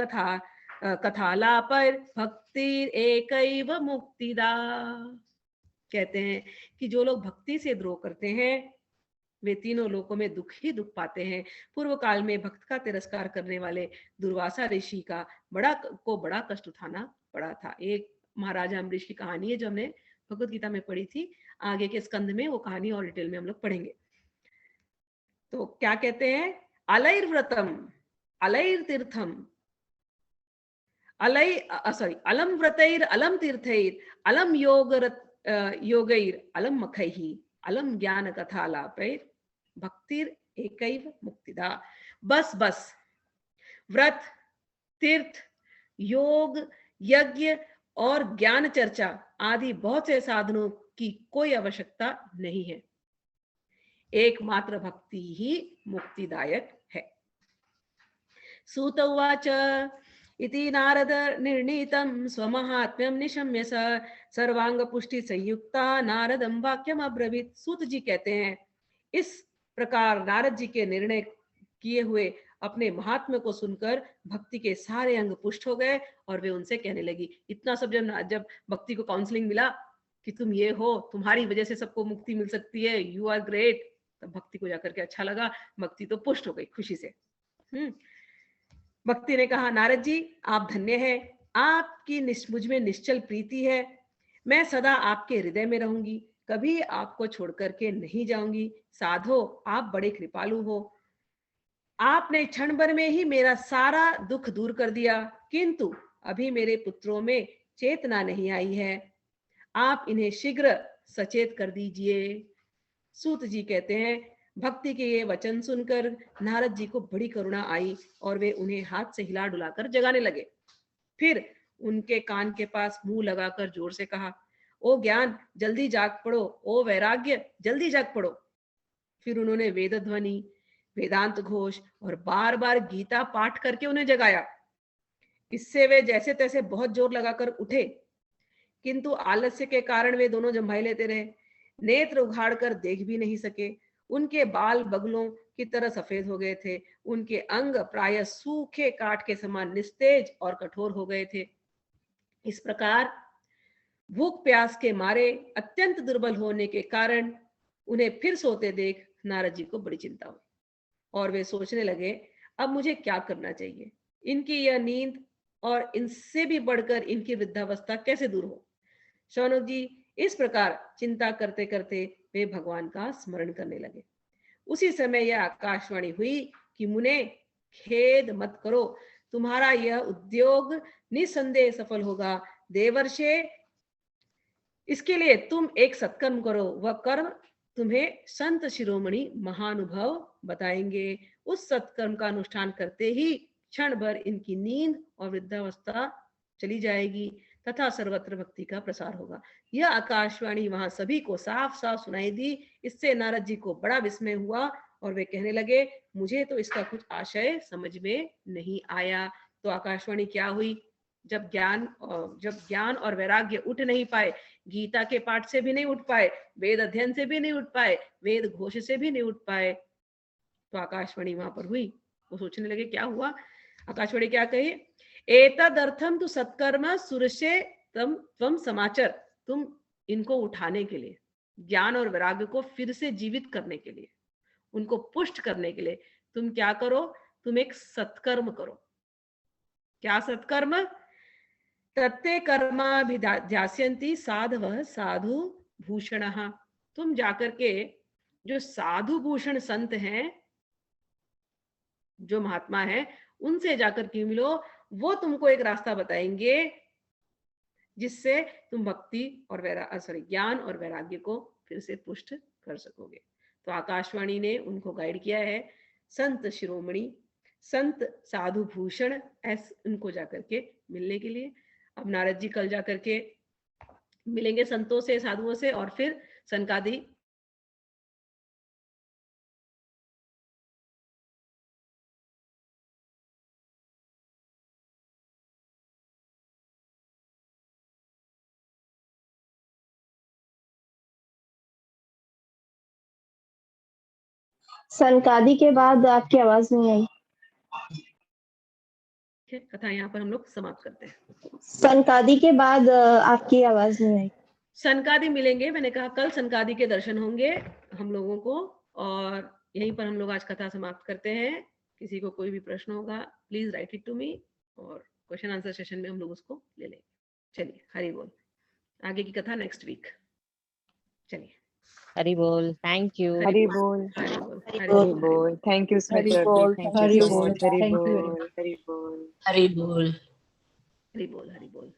A: कथालापैर भक्तिर एकैव मुक्तिदा। कहते हैं कि जो लोग भक्ति से द्रोह करते हैं वे तीनों लोकों में दुख ही दुख पाते हैं। पूर्व काल में भक्त का तिरस्कार करने वाले दुर्वासा ऋषि का बड़ा कष्ट उठाना पड़ा था। एक महाराजा अम्बरीश की कहानी है जो हमने भगवत गीता में पढ़ी थी। आगे के स्कंद में वो कहानी और डिटेल में हम लोग पढ़ेंगे। तो क्या कहते हैं? अलैर व्रतम अलैर तीर्थम अलम व्रतैर अलम तीर्थैर अलम योगैर अलम मखैः अलम ज्ञान कथालापैर भक्तिर एकैव मुक्तिदा। बस व्रत, तीर्थ, योग, यज्ञ और ज्ञान चर्चा आदि बहुत से साधनों की कोई आवश्यकता नहीं है। एकमात्र भक्ति ही मुक्तिदायक है। सूत उवाच इति नारद निर्णीतं स्वमहात्म्यं निशम्य सर्वांग पुष्टि संयुक्ता नारदं वाक्यम अब्रवीत। सूत जी कहते हैं, इस प्रकार नारद जी के निर्णय किए हुए अपने महात्म्य को सुनकर भक्ति के सारे अंग पुष्ट हो गए, और वे उनसे कहने लगी। इतना सब जब भक्ति को काउंसलिंग मिला कि तुम ये हो, तुम्हारी वजह से सबको मुक्ति मिल सकती है, यू आर ग्रेट, तब भक्ति को जाकर के अच्छा लगा। भक्ति तो पुष्ट हो गई खुशी से। भक्ति ने कहा, नारद जी आप धन्य हैं, आपकी मुझ में निश्चल प्रीति है। मैं सदा आपके हृदय में रहूंगी, कभी आपको छोड़ करके नहीं जाऊंगी। साधो आप बड़े कृपालु हो, आपने क्षण भर में ही मेरा सारा दुख दूर कर दिया, किंतु अभी मेरे पुत्रों में चेतना नहीं आई है, आप इन्हें शीघ्र सचेत कर दीजिए। सूत जी कहते हैं, भक्ति के ये वचन सुनकर नारद जी को बड़ी करुणा आई और वे उन्हें हाथ से हिला डुलाकर जगाने लगे। फिर उनके कान के पास मुंह लगाकर जोर से कहा, ओ ज्ञान जल्दी जाग पड़ो, ओ वैराग्य जल्दी जाग पड़ो। फिर उन्होंने वेद ध्वनि, वेदांत घोष और बार बार गीता पाठ करके उन्हें जगाया। इससे वे जैसे तैसे बहुत जोर लगाकर उठे, किंतु आलस्य के कारण वे दोनों जम्भाई लेते रहे। नेत्र उघाड़ कर देख भी नहीं सके। उनके बाल बगलों की तरह सफेद हो गए थे। उनके अंग प्रायः सूखे काठ के समान निस्तेज और कठोर हो गए थे। इस प्रकार भूख प्यास के मारे अत्यंत दुर्बल होने के कारण उन्हें फिर सोते देख नारद जी को बड़ी चिंता हुई और वे सोचने लगे, अब मुझे क्या करना चाहिए। इनकी यह नींद और इनसे भी बढ़कर इनकी वृद्धावस्था कैसे दूर हो। शौनक जी इस प्रकार चिंता करते करते वे भगवान का स्मरण करने लगे। उसी समय यह आकाशवाणी हुई कि मुने, खेद मत करो, तुम्हारा यह उद्योग निसंदेह सफल होगा। देवर्षे, इसके लिए तुम एक सत्कर्म करो। वह कर्म तुम्हें संत शिरोमणि महानुभव बताएंगे। उस सत्कर्म का अनुष्ठान करते ही क्षण भर इनकी नींद और वृद्धावस्था चली जाएगी तथा सर्वत्र भक्ति का प्रसार होगा। यह आकाशवाणी वहां सभी को साफ साफ सुनाई दी। इससे नारद जी को बड़ा विस्मय हुआ और वे कहने लगे, मुझे तो इसका कुछ आशय समझ में नहीं आया। तो आकाशवाणी क्या हुई? जब ज्ञान और वैराग्य उठ नहीं पाए, गीता के पाठ से भी नहीं उठ पाए, वेद अध्ययन से भी नहीं उठ पाए, वेद घोष से भी नहीं उठ पाए, तो आकाशवाणी वहां पर हुई। वो सोचने लगे क्या हुआ। आकाशवाणी क्या कही? एतदर्थम तु सत्कर्म सुरसे तम समाचार। तुम इनको उठाने के लिए, ज्ञान और वैराग्य को फिर से जीवित करने के लिए, उनको पुष्ट करने के लिए तुम क्या करो? तुम एक सत्कर्म करो। क्या सत्कर्म? तत्ते कर्माभिध्यास्यन्ति साधवः साधु भूषणः। तुम जाकर के जो साधु भूषण संत हैं, जो महात्मा है, उनसे जाकर के मिलो। वो तुमको एक रास्ता बताएंगे जिससे तुम भक्ति और ज्ञान और वैराग्य को फिर से पुष्ट कर सकोगे। तो आकाशवाणी ने उनको गाइड किया है संत शिरोमणि, संत साधु भूषण उनको जाकर के मिलने के लिए। अब नारद जी कल जाकर के मिलेंगे संतों से, साधुओं से, और फिर सनकादि
C: सनकादि के बाद आपकी आवाज नहीं आई।
A: कथा यहाँ पर हम लोग समाप्त करते हैं।
C: सनकादि के बाद आपकी आवाज नहीं आई।
A: सनकादि मिलेंगे, मैंने कहा कल सनकादि के दर्शन होंगे हम लोगों को, और यहीं पर हम लोग आज कथा समाप्त करते हैं। किसी को कोई भी प्रश्न होगा please write it to me, और क्वेश्चन आंसर सेशन में हम लोग उसको ले लेंगे। चलिए, हरि बोल। आगे की कथा नेक्स्ट वीक। चलिए,
D: हरि बोल। Thank you.
E: हरि बोल।
A: हरि बोल, हरि
E: हरि
A: बोल,
E: बोल। थैंक यू
F: हरि
E: स्मिता
F: बोल,
E: जी, थैंक
F: हरि
E: यू सो
F: बोल,
E: much. Hari
F: thank you very
E: बोल, हरि बोल।
D: हरि बोल।
A: हरि बोल, हरि बोल।